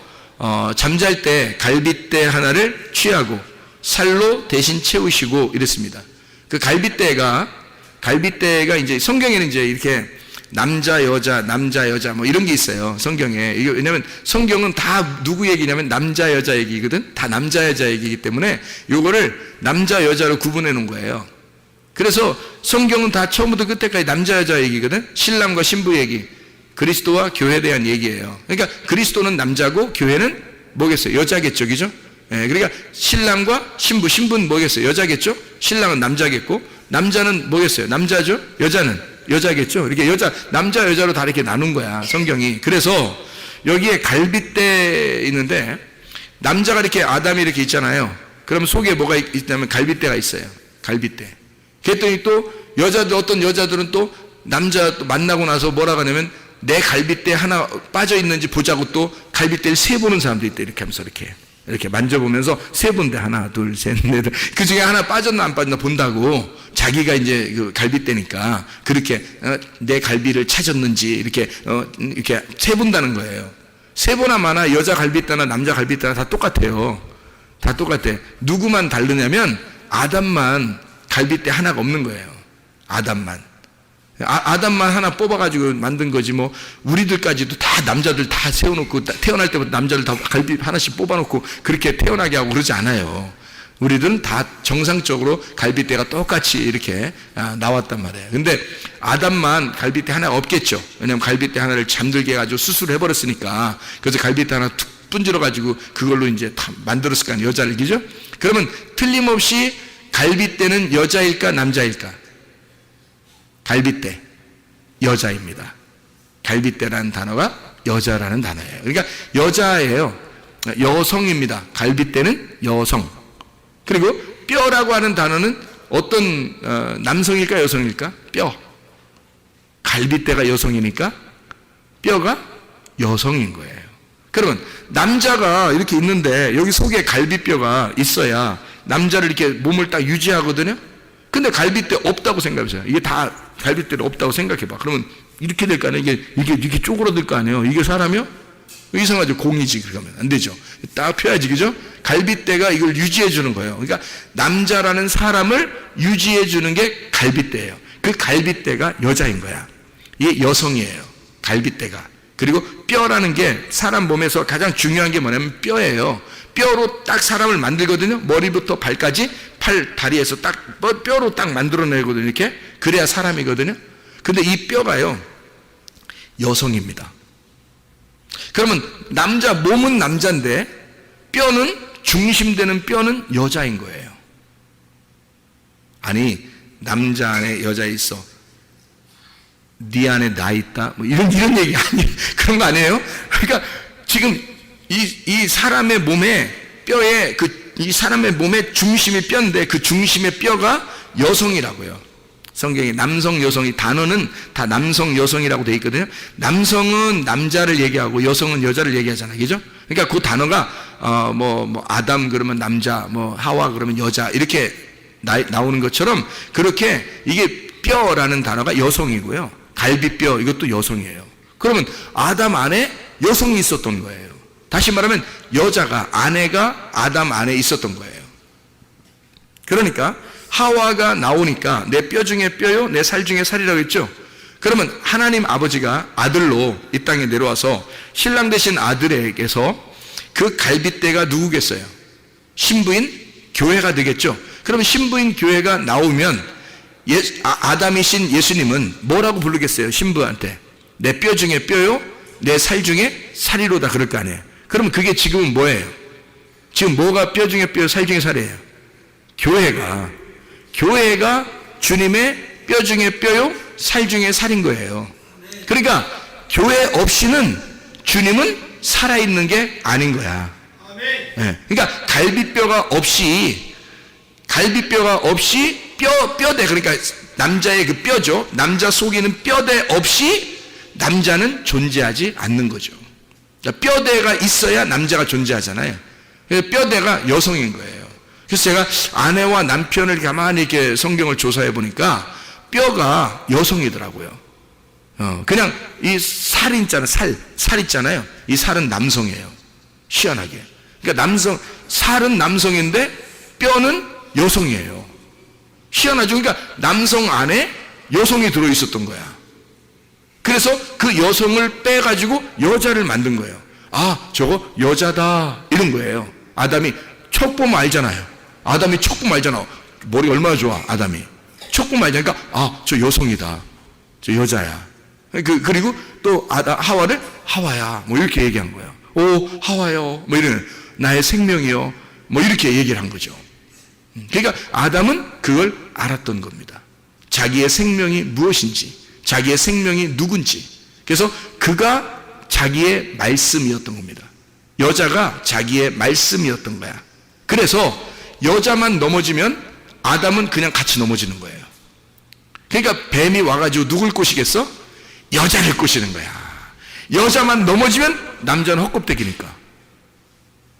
잠잘 때 갈빗대 하나를 취하고 살로 대신 채우시고 이랬습니다. 그 갈빗대가 이제 성경에는 이제 이렇게 남자 여자 뭐 이런 게 있어요. 성경에. 이게 왜냐면 성경은 다 누구 얘기냐면 남자 여자 얘기거든. 다 남자 여자 얘기이기 때문에 요거를 남자 여자로 구분해 놓은 거예요. 그래서 성경은 다 처음부터 끝까지 남자 여자 얘기거든. 신랑과 신부 얘기, 그리스도와 교회에 대한 얘기예요. 그러니까 그리스도는 남자고 교회는 뭐겠어요? 여자겠죠, 그죠? 예, 그러니까 신랑과 신부는 뭐겠어요? 여자겠죠? 신랑은 남자겠고, 남자는 뭐겠어요? 남자죠? 여자는 여자겠죠? 이렇게 남자 여자로 다 이렇게 나눈 거야, 성경이. 그래서 여기에 갈빗대 있는데, 남자가 이렇게 아담이 이렇게 있잖아요. 그러면 속에 뭐가 있냐면 갈빗대가 있어요. 갈빗대. 그랬더니 또 어떤 여자들은 또 남자 또 만나고 나서 뭐라고 하냐면 내 갈빗대 하나 빠져 있는지 보자고 또 갈빗대를 세보는 사람도 있대. 이렇게 하면서 이렇게 만져보면서 세본데 하나, 둘, 셋, 넷. 그 중에 하나 빠졌나 안 빠졌나 본다고 자기가 이제 그 갈빗대니까 그렇게 내 갈비를 찾았는지 이렇게 세본다는 거예요. 세보나 마나 여자 갈빗대나 남자 갈빗대나 다 똑같아요. 다 똑같아. 누구만 다르냐면 아담만 갈빗대 하나가 없는 거예요. 아담만 하나 뽑아가지고 만든 거지 뭐 우리들까지도 다 남자들 다 세워놓고 태어날 때부터 남자들 다 갈비 하나씩 뽑아놓고 그렇게 태어나게 하고 그러지 않아요. 우리들은 다 정상적으로 갈빗대가 똑같이 이렇게 나왔단 말이에요. 근데 아담만 갈빗대 하나가 없겠죠. 왜냐하면 갈빗대 하나를 잠들게 해가지고 수술을 해버렸으니까. 그래서 갈빗대 하나 툭 분질러가지고 그걸로 이제 다 만들었을 거 아니에요. 여자를, 그죠? 그러면 틀림없이 갈빗대는 여자일까 남자일까? 갈빗대 여자입니다. 갈빗대라는 단어가 여자라는 단어예요. 그러니까 여자예요. 여성입니다. 갈빗대는 여성. 그리고 뼈라고 하는 단어는 어떤 남성일까 여성일까? 뼈. 갈빗대가 여성이니까 뼈가 여성인 거예요. 그러면 남자가 이렇게 있는데 여기 속에 갈빗뼈가 있어야 남자를 이렇게 몸을 딱 유지하거든요. 근데 갈빗대 없다고 생각해보세요. 이게 다 갈빗대가 없다고 생각해봐. 그러면 이렇게 될 거 아니에요. 이게 쪼그라들 거 아니에요. 이게 사람이요? 이상하죠. 공이지. 그러면 안 되죠. 딱 펴야지, 그죠? 갈빗대가 이걸 유지해 주는 거예요. 그러니까 남자라는 사람을 유지해 주는 게 갈빗대예요. 그 갈빗대가 여자인 거야. 이게 여성이에요. 갈빗대가. 그리고 뼈라는 게 사람 몸에서 가장 중요한 게 뭐냐면 뼈예요. 뼈로 딱 사람을 만들거든요. 머리부터 발까지 다리에서 딱 뼈로 딱 만들어내거든요. 이렇게. 그래야 사람이거든요. 근데 이 뼈가요, 여성입니다. 그러면 몸은 남자인데 중심되는 뼈는 여자인 거예요. 아니, 남자 안에 여자 있어. 네 안에 나 있다. 뭐 이런 얘기 아니에요. 그런 거 아니에요? 그러니까 지금 이 사람의 몸에 뼈에 이 사람의 몸의 중심이 뼈인데 그 중심의 뼈가 여성이라고요. 성경에 남성, 여성이 단어는 다 남성, 여성이라고 되어 있거든요. 남성은 남자를 얘기하고 여성은 여자를 얘기하잖아요. 그죠? 그러니까 그 단어가 아담 그러면 남자, 하와 그러면 여자 이렇게 나오는 것처럼 그렇게 이게 뼈라는 단어가 여성이고요. 갈비뼈 이것도 여성이에요. 그러면 아담 안에 여성이 있었던 거예요. 다시 말하면 아내가 아담 안에 있었던 거예요. 그러니까 하와가 나오니까 내 뼈 중에 뼈요 내 살 중에 살이라고 했죠. 그러면 하나님 아버지가 아들로 이 땅에 내려와서 신랑 되신 아들에게서 그 갈빗대가 누구겠어요? 신부인 교회가 되겠죠. 그러면 신부인 교회가 나오면 아담이신 예수님은 뭐라고 부르겠어요? 신부한테 내 뼈 중에 뼈요 내 살 중에 살이로다 그럴 거 아니에요. 그러면 그게 지금은 뭐예요? 지금 뭐가 뼈 중에 뼈 살 중에 살이에요? 교회가 주님의 뼈 중에 뼈요 살 중에 살인 거예요. 그러니까 교회 없이는 주님은 살아있는 게 아닌 거야. 네. 그러니까 갈비뼈가 없이 뼈대, 그러니까 남자의 그 뼈죠. 남자 속에 있는 뼈대 없이 남자는 존재하지 않는 거죠. 그러니까 뼈대가 있어야 남자가 존재하잖아요. 그래서 뼈대가 여성인 거예요. 그래서 제가 아내와 남편을 가만히 이렇게 성경을 조사해 보니까 뼈가 여성이더라고요. 그냥 이 살 있잖아요. 살 있잖아요. 이 살은 남성이에요. 희한하게. 그러니까 살은 남성인데 뼈는 여성이에요. 희한하죠. 그러니까 남성 안에 여성이 들어 있었던 거야. 그래서 그 여성을 빼가지고 여자를 만든 거예요. 아, 저거 여자다. 이런 거예요. 아담이 척 보면 알잖아요. 아담이 척 보면 알잖아. 머리 얼마나 좋아, 아담이. 척 보면 알잖아. 그러니까, 아, 저 여성이다. 저 여자야. 그리고 또 하와를 하와야. 뭐 이렇게 얘기한 거예요. 오, 하와요. 뭐 이런, 나의 생명이요. 뭐 이렇게 얘기를 한 거죠. 그러니까 아담은 그걸 알았던 겁니다. 자기의 생명이 무엇인지, 자기의 생명이 누군지. 그래서 그가 자기의 말씀이었던 겁니다. 여자가 자기의 말씀이었던 거야. 그래서 여자만 넘어지면 아담은 그냥 같이 넘어지는 거예요. 그러니까 뱀이 와가지고 누굴 꼬시겠어? 여자를 꼬시는 거야. 여자만 넘어지면 남자는 헛껍데기니까.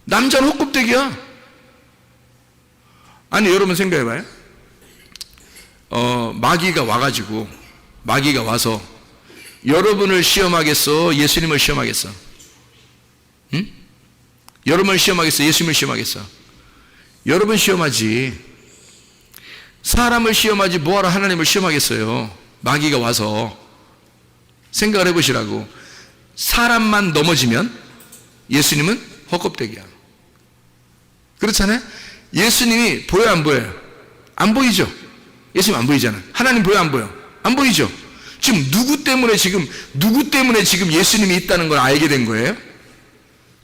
남자는 헛껍데기야. 아니, 여러분 생각해봐요. 마귀가 와서 여러분을 시험하겠어? 예수님을 시험하겠어? 응? 여러분을 시험하겠어? 예수님을 시험하겠어? 여러분 시험하지. 사람을 시험하지 뭐하러 하나님을 시험하겠어요? 마귀가 와서. 생각을 해보시라고. 사람만 넘어지면 예수님은 헛껍데기야. 그렇잖아요? 예수님이 보여요, 안 보여요? 안 보이죠? 예수님 안 보이잖아요. 하나님 보여, 안 보여? 안 보이죠? 지금 누구 때문에 지금 예수님이 있다는 걸 알게 된 거예요?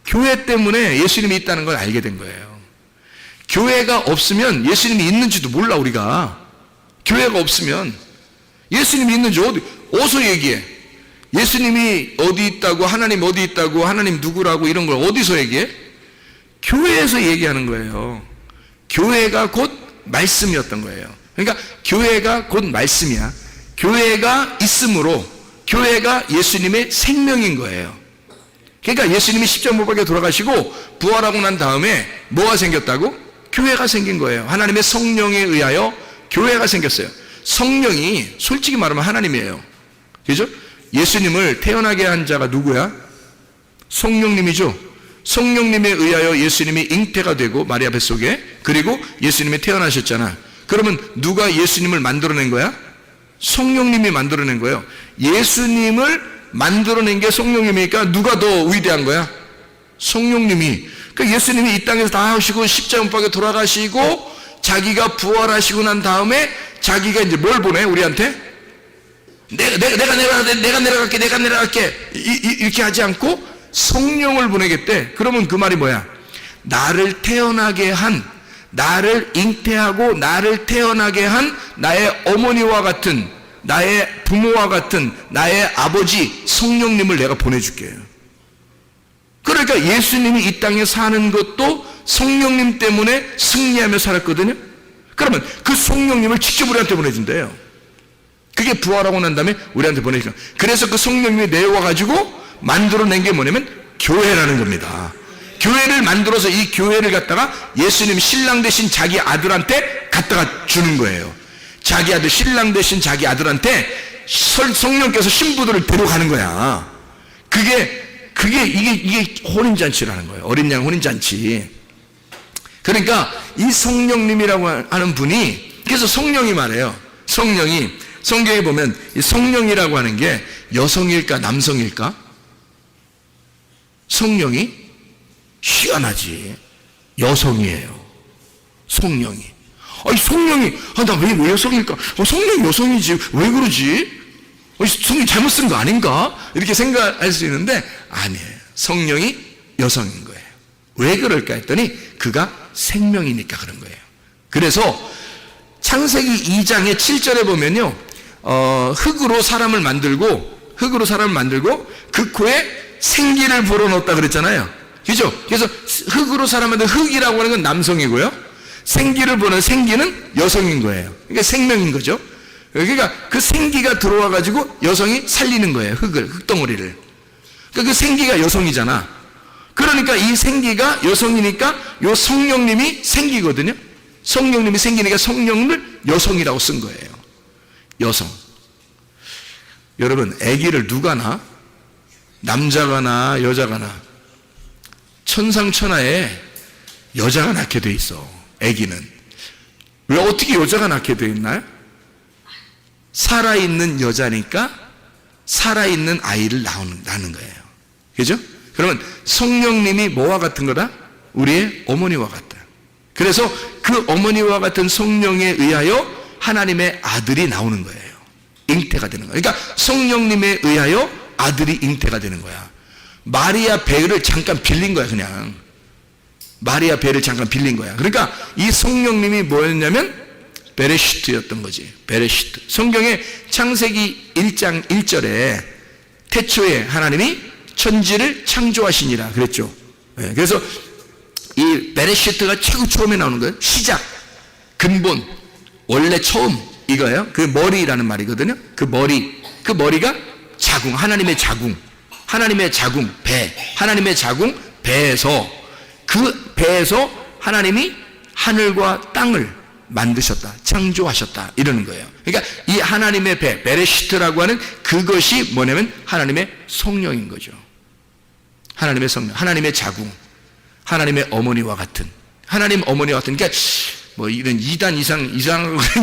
교회 때문에 예수님이 있다는 걸 알게 된 거예요. 교회가 없으면 예수님이 있는지도 몰라, 우리가. 교회가 없으면 예수님이 있는지 어디서 얘기해? 예수님이 어디 있다고, 하나님 어디 있다고, 하나님 누구라고 이런 걸 어디서 얘기해? 교회에서 얘기하는 거예요. 교회가 곧 말씀이었던 거예요. 그러니까 교회가 곧 말씀이야. 교회가 있으므로 교회가 예수님의 생명인 거예요. 그러니까 예수님이 십자가 못 박혀 돌아가시고 부활하고 난 다음에 뭐가 생겼다고? 교회가 생긴 거예요. 하나님의 성령에 의하여 교회가 생겼어요. 성령이 솔직히 말하면 하나님이에요. 그죠? 예수님을 태어나게 한 자가 누구야? 성령님이죠. 성령님에 의하여 예수님이 잉태가 되고 마리아 뱃속에, 그리고 예수님이 태어나셨잖아. 그러면 누가 예수님을 만들어낸 거야? 성령님이 만들어낸 거예요. 예수님을 만들어낸 게 성령님이니까 누가 더 위대한 거야? 성령님이. 그러니까 예수님이 이 땅에서 다 하시고 십자가 못 박혀 돌아가시고 자기가 부활하시고 난 다음에 자기가 이제 뭘 보내? 우리한테? 내가 내려갈게 이렇게 하지 않고 성령을 보내겠대. 그러면 그 말이 뭐야? 나를 태어나게 한, 나를 잉태하고 나를 태어나게 한 나의 어머니와 같은, 나의 부모와 같은 나의 아버지 성령님을 내가 보내줄게요. 그러니까 예수님이 이 땅에 사는 것도 성령님 때문에 승리하며 살았거든요. 그러면 그 성령님을 직접 우리한테 보내준대요. 그게 부활하고 난 다음에 우리한테 보내주죠. 그래서 그 성령님이 내려와가지고 만들어낸 게 뭐냐면 교회라는 겁니다. 교회를 만들어서 이 교회를 갖다가 예수님 신랑 대신 자기 아들한테 갖다가 주는 거예요. 자기 아들, 신랑 대신 자기 아들한테 성령께서 신부들을 데려가는 거야. 이게 혼인잔치라는 거예요. 어린 양 혼인잔치. 그러니까 이 성령님이라고 하는 분이, 그래서 성령이 말해요. 성경에 보면 이 성령이라고 하는 게 여성일까 남성일까? 성령이 희한하지. 여성이에요. 성령이. 성령이, 나 왜 여성일까? 성령이 여성이지. 왜 그러지? 성령이 잘못 쓴 거 아닌가? 이렇게 생각할 수 있는데 아니에요. 성령이 여성인 거예요. 왜 그럴까 했더니 그가 생명이니까 그런 거예요. 그래서 창세기 2장의 7절에 보면요, 흙으로 사람을 만들고 그 코에 생기를 불어넣었다 그랬잖아요. 그죠? 그래서 흙으로 사람을 만든 흙이라고 하는 건 남성이고요, 생기를 보는 생기는 여성인 거예요. 그러니까 생명인 거죠. 그러니까 그 생기가 들어와가지고 여성이 살리는 거예요. 흙덩어리를. 그러니까 그 생기가 여성이잖아. 그러니까 이 생기가 여성이니까 요 성령님이 생기거든요. 성령님이 생기니까 성령을 여성이라고 쓴 거예요. 여성. 여러분, 아기를 누가 낳아? 남자가 낳아, 여자가 낳아? 천상천하에 여자가 낳게 돼 있어. 아기는. 왜 어떻게 여자가 낳게 돼 있나요? 살아있는 여자니까 살아있는 아이를 낳는 거예요. 그죠? 그러면 성령님이 뭐와 같은 거다? 우리의 어머니와 같다. 그래서 그 어머니와 같은 성령에 의하여 하나님의 아들이 나오는 거예요. 잉태가 되는 거예요. 그러니까 성령님에 의하여 아들이 잉태가 되는 거야. 마리아 배를 잠깐 빌린 거야. 그냥 마리아 배를 잠깐 빌린 거야. 그러니까 이 성령님이 뭐였냐면 베레시트였던 거지. 베레시트. 성경에 창세기 1장 1절에 태초에 하나님이 천지를 창조하시니라 그랬죠. 네, 그래서 이 베레시트가 최고 처음에 나오는 거예요. 시작, 근본, 원래 처음, 이거예요. 그 머리라는 말이거든요. 그 머리가 자궁, 하나님의 자궁, 배, 하나님의 자궁, 배에서, 그 배에서 하나님이 하늘과 땅을 만드셨다, 창조하셨다, 이러는 거예요. 그러니까 이 하나님의 배, 베레시트라고 하는 그것이 뭐냐면 하나님의 성령인 거죠. 하나님의 성령, 하나님의 자궁, 하나님의 어머니와 같은, 하나님 어머니와 같은, 그러니까 뭐 이런 이단 이상한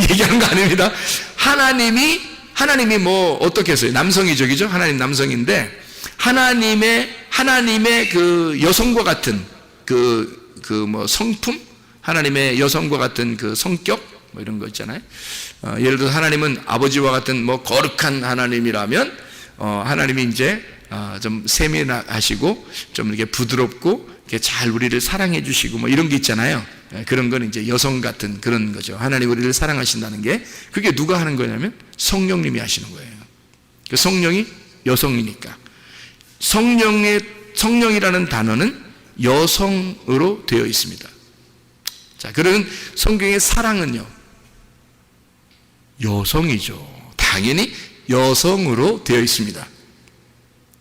얘기하는 거 아닙니다. 하나님이 뭐 어떻게 했어요? 남성이죠, 그죠? 하나님 남성인데 하나님의 그 여성과 같은 뭐 성품, 하나님의 여성과 같은 그 성격, 뭐 이런 거 있잖아요. 예를 들어서 하나님은 아버지와 같은 뭐 거룩한 하나님이라면 하나님이 이제 좀 세밀하시고 좀 이렇게 부드럽고 이렇게 잘 우리를 사랑해 주시고 뭐 이런 게 있잖아요. 그런 건 이제 여성 같은 그런 거죠. 하나님 우리를 사랑하신다는 게, 그게 누가 하는 거냐면 성령님이 하시는 거예요. 그 성령이 여성이니까. 성령이라는 단어는 여성으로 되어 있습니다. 자, 그러면 성경의 사랑은요, 여성이죠. 당연히 여성으로 되어 있습니다.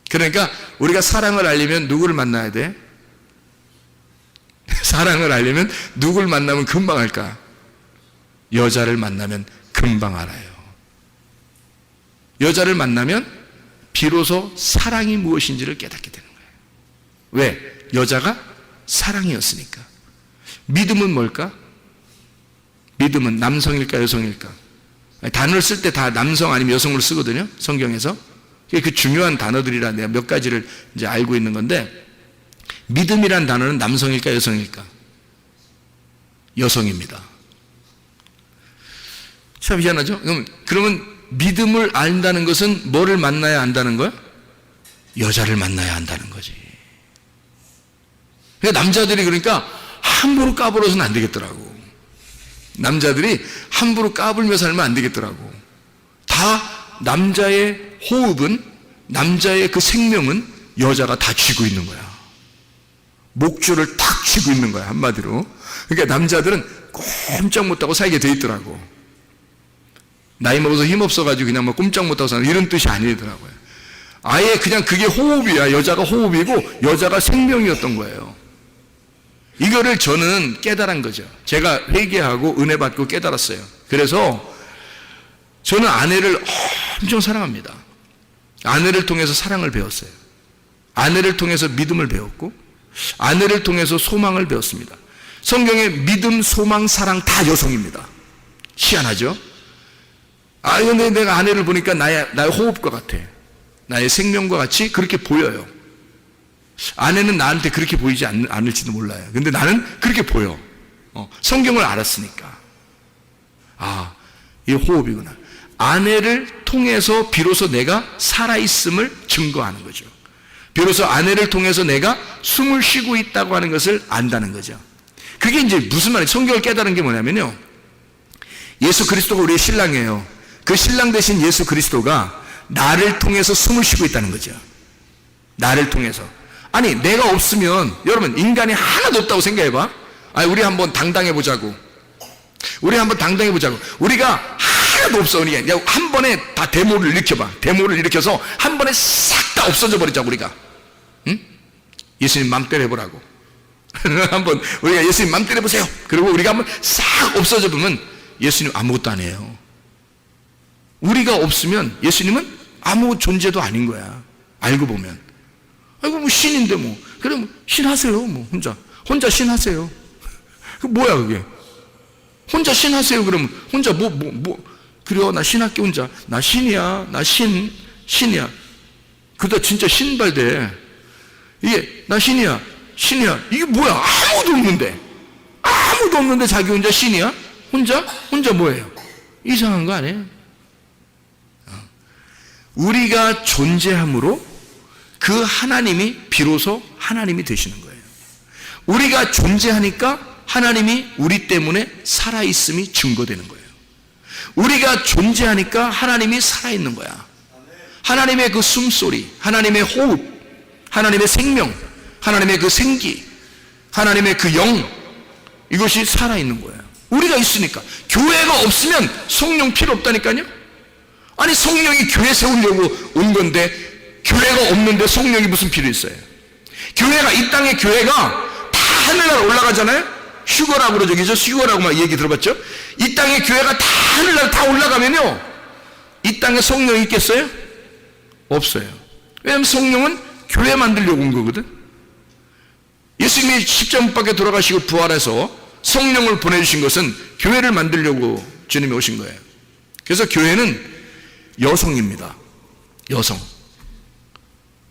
그러니까 우리가 사랑을 알려면 누구를 만나야 돼? 사랑을 알려면 누굴 만나면 금방 알까? 여자를 만나면 금방 알아요. 여자를 만나면 비로소 사랑이 무엇인지를 깨닫게 되는 거예요. 왜? 여자가 사랑이었으니까. 믿음은 뭘까? 믿음은 남성일까 여성일까? 단어를 쓸 때 다 남성 아니면 여성으로 쓰거든요, 성경에서. 그 중요한 단어들이라 내가 몇 가지를 이제 알고 있는 건데, 믿음이란 단어는 남성일까 여성일까? 여성입니다. 참 희한하죠? 그러면 믿음을 안다는 것은 뭐를 만나야 안다는 거야? 여자를 만나야 한다는 거지. 남자들이 그러니까 함부로 까불어서는 안 되겠더라고. 남자들이 함부로 까불며 살면 안 되겠더라고. 다 남자의 호흡은, 남자의 그 생명은 여자가 다 쥐고 있는 거야. 목줄을 탁 쥐고 있는 거야, 한마디로. 그러니까 남자들은 꼼짝 못하고 살게 돼 있더라고. 나이 먹어서 힘없어가지고 그냥 뭐 꼼짝 못하고 사는 이런 뜻이 아니더라고요. 아예 그냥 그게 호흡이야. 여자가 호흡이고 여자가 생명이었던 거예요. 이거를 저는 깨달은 거죠. 제가 회개하고 은혜 받고 깨달았어요. 그래서 저는 아내를 엄청 사랑합니다. 아내를 통해서 사랑을 배웠어요. 아내를 통해서 믿음을 배웠고, 아내를 통해서 소망을 배웠습니다. 성경에 믿음, 소망, 사랑 다 여성입니다. 희한하죠? 근데 내가 아내를 보니까 나의 호흡과 같아. 나의 생명과 같이 그렇게 보여요. 아내는 나한테 그렇게 보이지 않을지도 몰라요. 근데 나는 그렇게 보여. 성경을 알았으니까. 이 호흡이구나. 아내를 통해서 비로소 내가 살아있음을 증거하는 거죠. 비로소 아내를 통해서 내가 숨을 쉬고 있다고 하는 것을 안다는 거죠. 그게 이제 무슨 말이에요? 성경을 깨달은 게 뭐냐면요, 예수 그리스도가 우리의 신랑이에요. 그 신랑 되신 예수 그리스도가 나를 통해서 숨을 쉬고 있다는 거죠. 나를 통해서. 아니, 내가 없으면, 여러분, 인간이 하나도 없다고 생각해봐. 우리 한번 당당해보자고. 우리가 하나도 없어. 그러니까 한 번에 다 데모를 일으켜봐. 데모를 일으켜서 한 번에 싹 다 없어져 버리자 우리가. 응? 예수님 맘대로 해보라고. 한번 우리가 예수님 맘대로 해보세요. 그리고 우리가 한번 싹 없어져 보면 예수님 아무것도 안 해요. 우리가 없으면 예수님은 아무 존재도 아닌 거야. 알고 보면. 아이고 뭐 신인데 뭐. 그럼 신하세요. 뭐 혼자 신하세요. 그 뭐야 그게? 혼자 신하세요. 그러면 혼자 그래요. 나 신할게 혼자. 나 신이야. 나 신이야. 그러다 진짜 신발돼. 이게 나 신이야. 이게 뭐야? 아무도 없는데 자기 혼자 신이야? 혼자 뭐예요? 이상한 거 아니에요? 우리가 존재함으로 그 하나님이 비로소 하나님이 되시는 거예요. 우리가 존재하니까 하나님이 우리 때문에 살아있음이 증거되는 거예요. 우리가 존재하니까 하나님이 살아있는 거야. 하나님의 그 숨소리, 하나님의 호흡, 하나님의 생명, 하나님의 그 생기, 하나님의 그 영, 이것이 살아있는 거예요. 우리가 있으니까. 교회가 없으면 성령 필요 없다니까요. 아니 성령이 교회 세우려고 온 건데 교회가 없는데 성령이 무슨 필요 있어요? 교회가, 이 땅의 교회가 다 하늘나라 올라가잖아요. 휴거라고 그러죠. 그죠? 휴거라고 막 얘기 들어봤죠? 이 땅의 교회가 다 하늘나라 다 올라가면요, 이 땅에 성령이 있겠어요? 없어요. 왜냐하면 성령은 교회 만들려고 온 거거든. 예수님이 십자가 못 박혀 돌아가시고 부활해서 성령을 보내주신 것은 교회를 만들려고 주님이 오신 거예요. 그래서 교회는 여성입니다. 여성.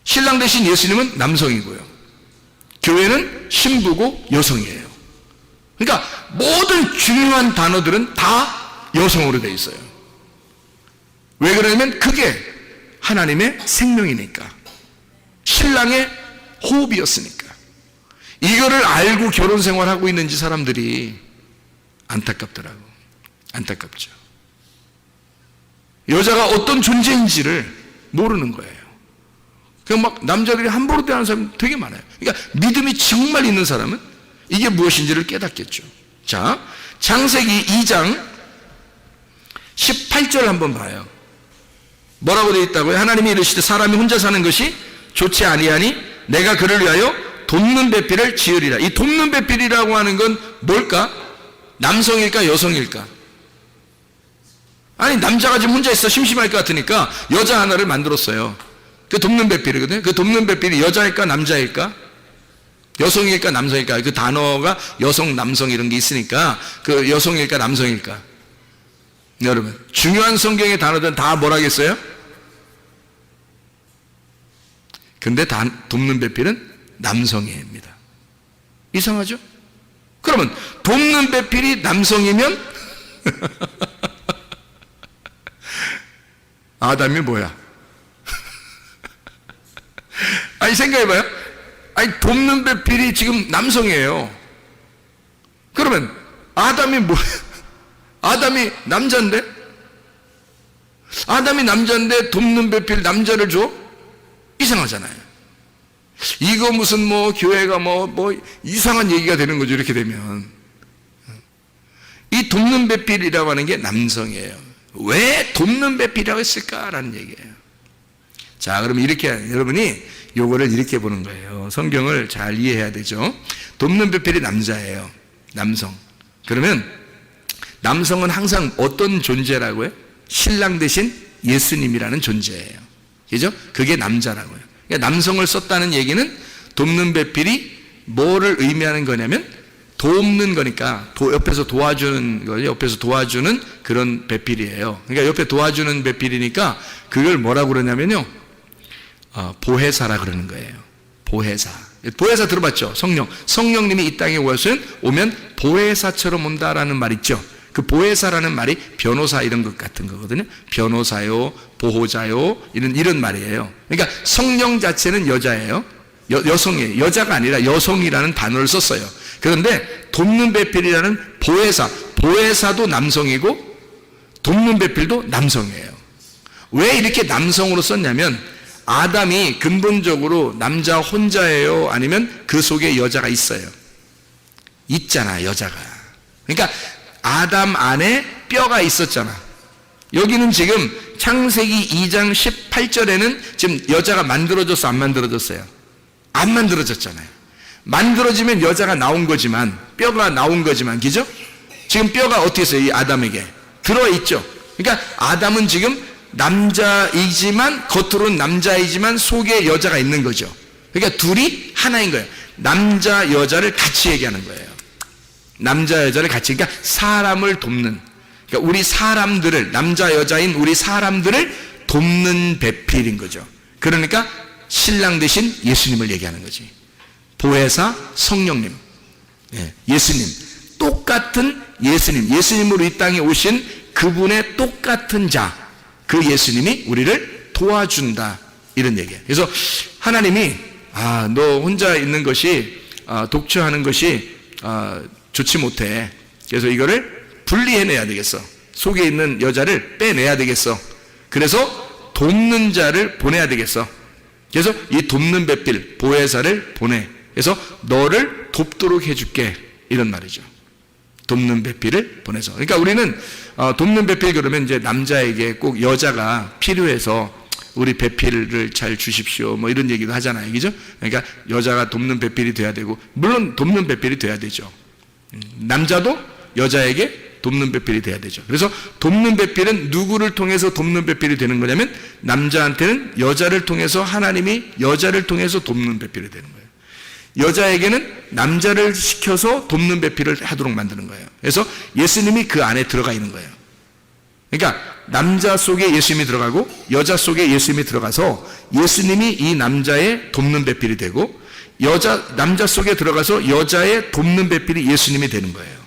신랑 대신 예수님은 남성이고요. 교회는 신부고 여성이에요. 그러니까 모든 중요한 단어들은 다 여성으로 되어 있어요. 왜 그러냐면 그게 하나님의 생명이니까, 신랑의 호흡이었으니까. 이거를 알고 결혼 생활하고 있는지 사람들이 안타깝더라고. 안타깝죠. 여자가 어떤 존재인지를 모르는 거예요. 그냥 막 남자들이 함부로 대하는 사람 되게 많아요. 그러니까 믿음이 정말 있는 사람은 이게 무엇인지를 깨닫겠죠. 자, 창세기 2장 18절 한번 봐요. 뭐라고 되어 있다고요? 하나님이 이르시되 사람이 혼자 사는 것이 좋지 아니하니 내가 그를 위하여 돕는 배필을 지으리라. 이 돕는 배필이라고 하는 건 뭘까? 남성일까 여성일까? 아니 남자가 지금 혼자 있어 심심할 것 같으니까 여자 하나를 만들었어요. 그 돕는 배필이거든요. 그 돕는 배필이 여자일까 남자일까? 여성일까 남성일까? 그 단어가 여성 남성 이런 게 있으니까 그 여성일까 남성일까? 여러분 중요한 성경의 단어들은 다 뭐라겠어요? 근데 돕는 배필은 남성입니다. 이상하죠? 그러면 돕는 배필이 남성이면 아담이 뭐야? 아니 생각해봐요. 아니 돕는 배필이 지금 남성이에요. 그러면 아담이 뭐야? 아담이 남자인데? 아담이 남자인데 돕는 배필 남자를 줘? 이상하잖아요. 이거 무슨 뭐 교회가 뭐 이상한 얘기가 되는 거죠. 이렇게 되면 이 돕는 배필이라고 하는 게 남성이에요. 왜 돕는 배필이라고 했을까라는 얘기예요. 자, 그럼 이렇게 여러분이 요거를 이렇게 보는 거예요. 성경을 잘 이해해야 되죠. 돕는 배필이 남자예요. 남성. 그러면 남성은 항상 어떤 존재라고요? 신랑 대신 예수님이라는 존재예요. 그죠? 그게 남자라고요. 그러니까 남성을 썼다는 얘기는 돕는 배필이 뭐를 의미하는 거냐면 돕는 거니까 옆에서 도와주는 거죠. 옆에서 도와주는 그런 배필이에요. 그러니까 옆에 도와주는 배필이니까 그걸 뭐라고 그러냐면요, 보혜사라 그러는 거예요. 보혜사. 보혜사 들어봤죠? 성령님이 이 땅에 오면 보혜사처럼 온다라는 말 있죠. 그 보혜사라는 말이 변호사 이런 것 같은 거거든요. 변호사요, 보호자요, 이런 말이에요. 그러니까 성령 자체는 여자예요. 여성이에요. 여자가 아니라 여성이라는 단어를 썼어요. 그런데 돕는 배필이라는 보혜사도 남성이고 돕는 배필도 남성이에요. 왜 이렇게 남성으로 썼냐면 아담이 근본적으로 남자 혼자예요? 아니면 그 속에 여자가 있어요? 있잖아, 여자가. 그러니까 아담 안에 뼈가 있었잖아. 여기는 지금 창세기 2장 18절에는 지금 여자가 만들어졌어, 안 만들어졌어요? 안 만들어졌잖아요. 만들어지면 여자가 나온 거지만, 뼈가 나온 거지만, 그죠? 지금 뼈가 어떻게 했어요? 이 아담에게 들어있죠. 그러니까 아담은 지금 남자이지만, 겉으로는 남자이지만 속에 여자가 있는 거죠. 그러니까 둘이 하나인 거예요. 남자 여자를 같이 얘기하는 거예요. 남자 여자를 같이, 그러니까 사람을 돕는, 그러니까 우리 사람들을, 남자 여자인 우리 사람들을 돕는 배필인 거죠. 그러니까 신랑 대신 예수님을 얘기하는 거지. 보혜사, 성령님, 예수님, 똑같은 예수님, 예수님으로 이 땅에 오신 그분의 똑같은 자, 그 예수님이 우리를 도와준다, 이런 얘기예요. 그래서 하나님이 너 혼자 있는 것이, 독처하는 것이 좋지 못해. 그래서 이거를 분리해내야 되겠어. 속에 있는 여자를 빼내야 되겠어. 그래서 돕는 자를 보내야 되겠어. 그래서 이 돕는 배필, 보혜사를 보내. 그래서 너를 돕도록 해줄게, 이런 말이죠. 돕는 배필을 보내서. 그러니까 우리는 돕는 배필 그러면 이제 남자에게 꼭 여자가 필요해서 우리 배필을 잘 주십시오, 뭐 이런 얘기도 하잖아요, 그죠? 그러니까 여자가 돕는 배필이 돼야 되고, 물론 돕는 배필이 돼야 되죠. 남자도 여자에게 돕는 배필이 돼야 되죠. 그래서 돕는 배필은 누구를 통해서 돕는 배필이 되는 거냐면, 남자한테는 여자를 통해서, 하나님이 여자를 통해서 돕는 배필이 되는 거예요. 여자에게는 남자를 시켜서 돕는 배필을 하도록 만드는 거예요. 그래서 예수님이 그 안에 들어가 있는 거예요. 그러니까 남자 속에 예수님이 들어가고 여자 속에 예수님이 들어가서 예수님이 이 남자의 돕는 배필이 되고, 남자 속에 들어가서 여자의 돕는 배필이 예수님이 되는 거예요.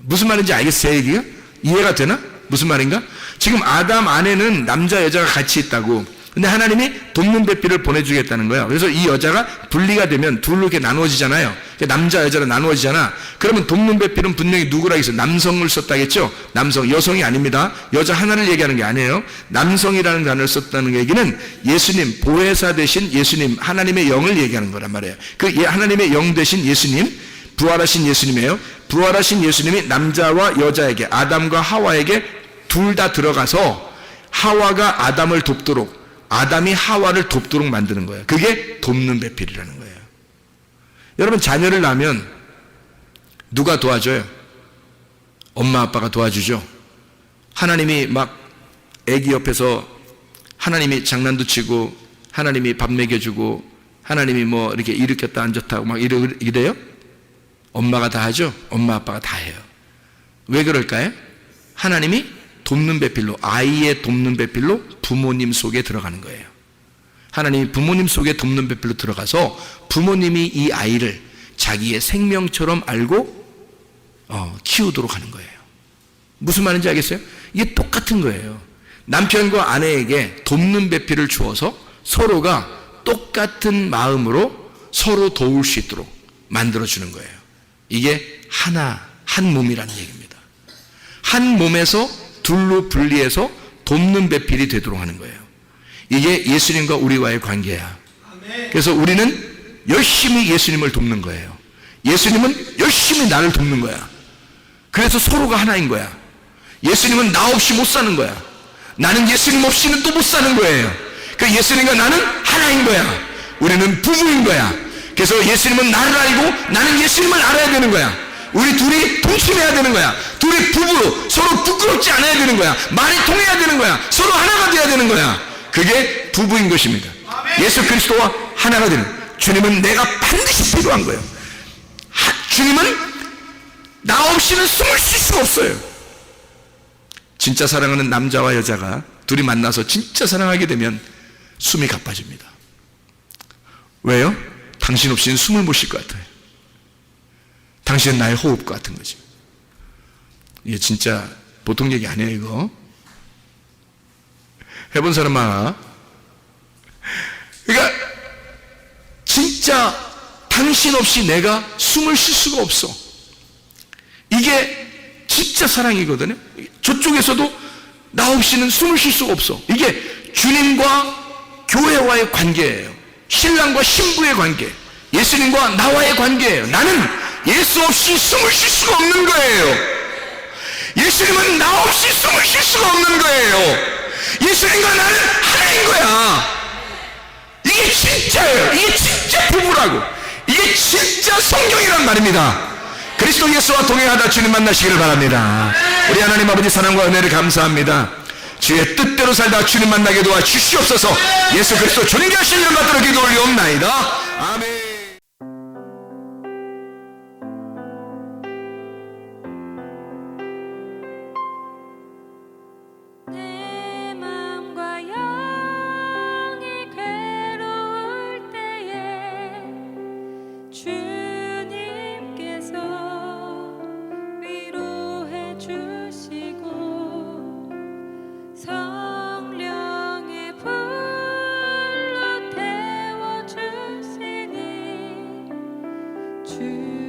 무슨 말인지 알겠어요? 얘기가 이해가 되나? 무슨 말인가? 지금 아담 안에는 남자 여자가 같이 있다고. 근데 하나님이 돕는 배필을 보내주겠다는 거예요. 그래서 이 여자가 분리가 되면 둘로 이렇게 나누어지잖아요. 남자 여자로 나누어지잖아. 그러면 돕는 배필은 분명히 누구라 했어요? 남성을 썼다겠죠? 남성, 여성이 아닙니다. 여자 하나를 얘기하는 게 아니에요. 남성이라는 단어를 썼다는 얘기는 예수님, 보혜사 대신 예수님, 하나님의 영을 얘기하는 거란 말이에요. 그 하나님의 영 대신 예수님, 부활하신 예수님이에요. 부활하신 예수님이 남자와 여자에게, 아담과 하와에게 둘 다 들어가서 하와가 아담을 돕도록, 아담이 하와를 돕도록 만드는 거예요. 그게 돕는 배필이라는 거예요. 여러분, 자녀를 낳으면 누가 도와줘요? 엄마 아빠가 도와주죠. 하나님이 막 애기 옆에서 하나님이 장난도 치고, 하나님이 밥 먹여주고, 하나님이 뭐 이렇게 일으켰다 앉았다 하고 막 이래요? 엄마가 다 하죠? 엄마 아빠가 다 해요. 왜 그럴까요? 하나님이 돕는 배필로, 아이의 돕는 배필로 부모님 속에 들어가는 거예요. 하나님이 부모님 속에 돕는 배필로 들어가서 부모님이 이 아이를 자기의 생명처럼 알고 키우도록 하는 거예요. 무슨 말인지 알겠어요? 이게 똑같은 거예요. 남편과 아내에게 돕는 배필을 주어서 서로가 똑같은 마음으로 서로 도울 수 있도록 만들어주는 거예요. 이게 한 몸이라는 얘기입니다. 한 몸에서 둘로 분리해서 돕는 배필이 되도록 하는 거예요. 이게 예수님과 우리와의 관계야. 그래서 우리는 열심히 예수님을 돕는 거예요. 예수님은 열심히 나를 돕는 거야. 그래서 서로가 하나인 거야. 예수님은 나 없이 못 사는 거야. 나는 예수님 없이는 또 못 사는 거예요. 그 예수님과 나는 하나인 거야. 우리는 부부인 거야. 그래서 예수님은 나를 알고 나는 예수님을 알아야 되는 거야. 우리 둘이 동침해야 되는 거야. 둘이 부부로 서로 부끄럽지 않아야 되는 거야. 말이 통해야 되는 거야. 서로 하나가 돼야 되는 거야. 그게 부부인 것입니다. 예수 그리스도와 하나가 되는, 주님은 내가 반드시 필요한 거예요. 주님은 나 없이는 숨을 쉴 수가 없어요. 진짜 사랑하는 남자와 여자가 둘이 만나서 진짜 사랑하게 되면 숨이 가빠집니다. 왜요? 당신 없이는 숨을 못 쉴 것 같아요. 당신은 나의 호흡과 같은 거지. 이게 진짜 보통 얘기 아니에요, 이거. 해본 사람 많아. 그러니까 진짜 당신 없이 내가 숨을 쉴 수가 없어. 이게 진짜 사랑이거든요. 저쪽에서도 나 없이는 숨을 쉴 수가 없어. 이게 주님과 교회와의 관계예요. 신랑과 신부의 관계, 예수님과 나와의 관계예요. 나는 예수 없이 숨을 쉴 수가 없는 거예요. 예수님은 나 없이 숨을 쉴 수가 없는 거예요. 예수님과 나는 하나인 거야. 이게 진짜예요. 이게 진짜 부부라고. 이게 진짜 성경이란 말입니다. 그리스도 예수와 동행하다 주님 만나시기를 바랍니다. 우리 하나님 아버지 사랑과 은혜를 감사합니다. 주의 뜻대로 살다 주님 만나게 도와 주시옵소서. 예수 그리스도 존귀하신 이름 받들어 기도 올리옵나이다. 아멘.
내 맘과 영이 괴로울 때에 주님께서 위로해 주시고 성령의 불로 태워 주시니 주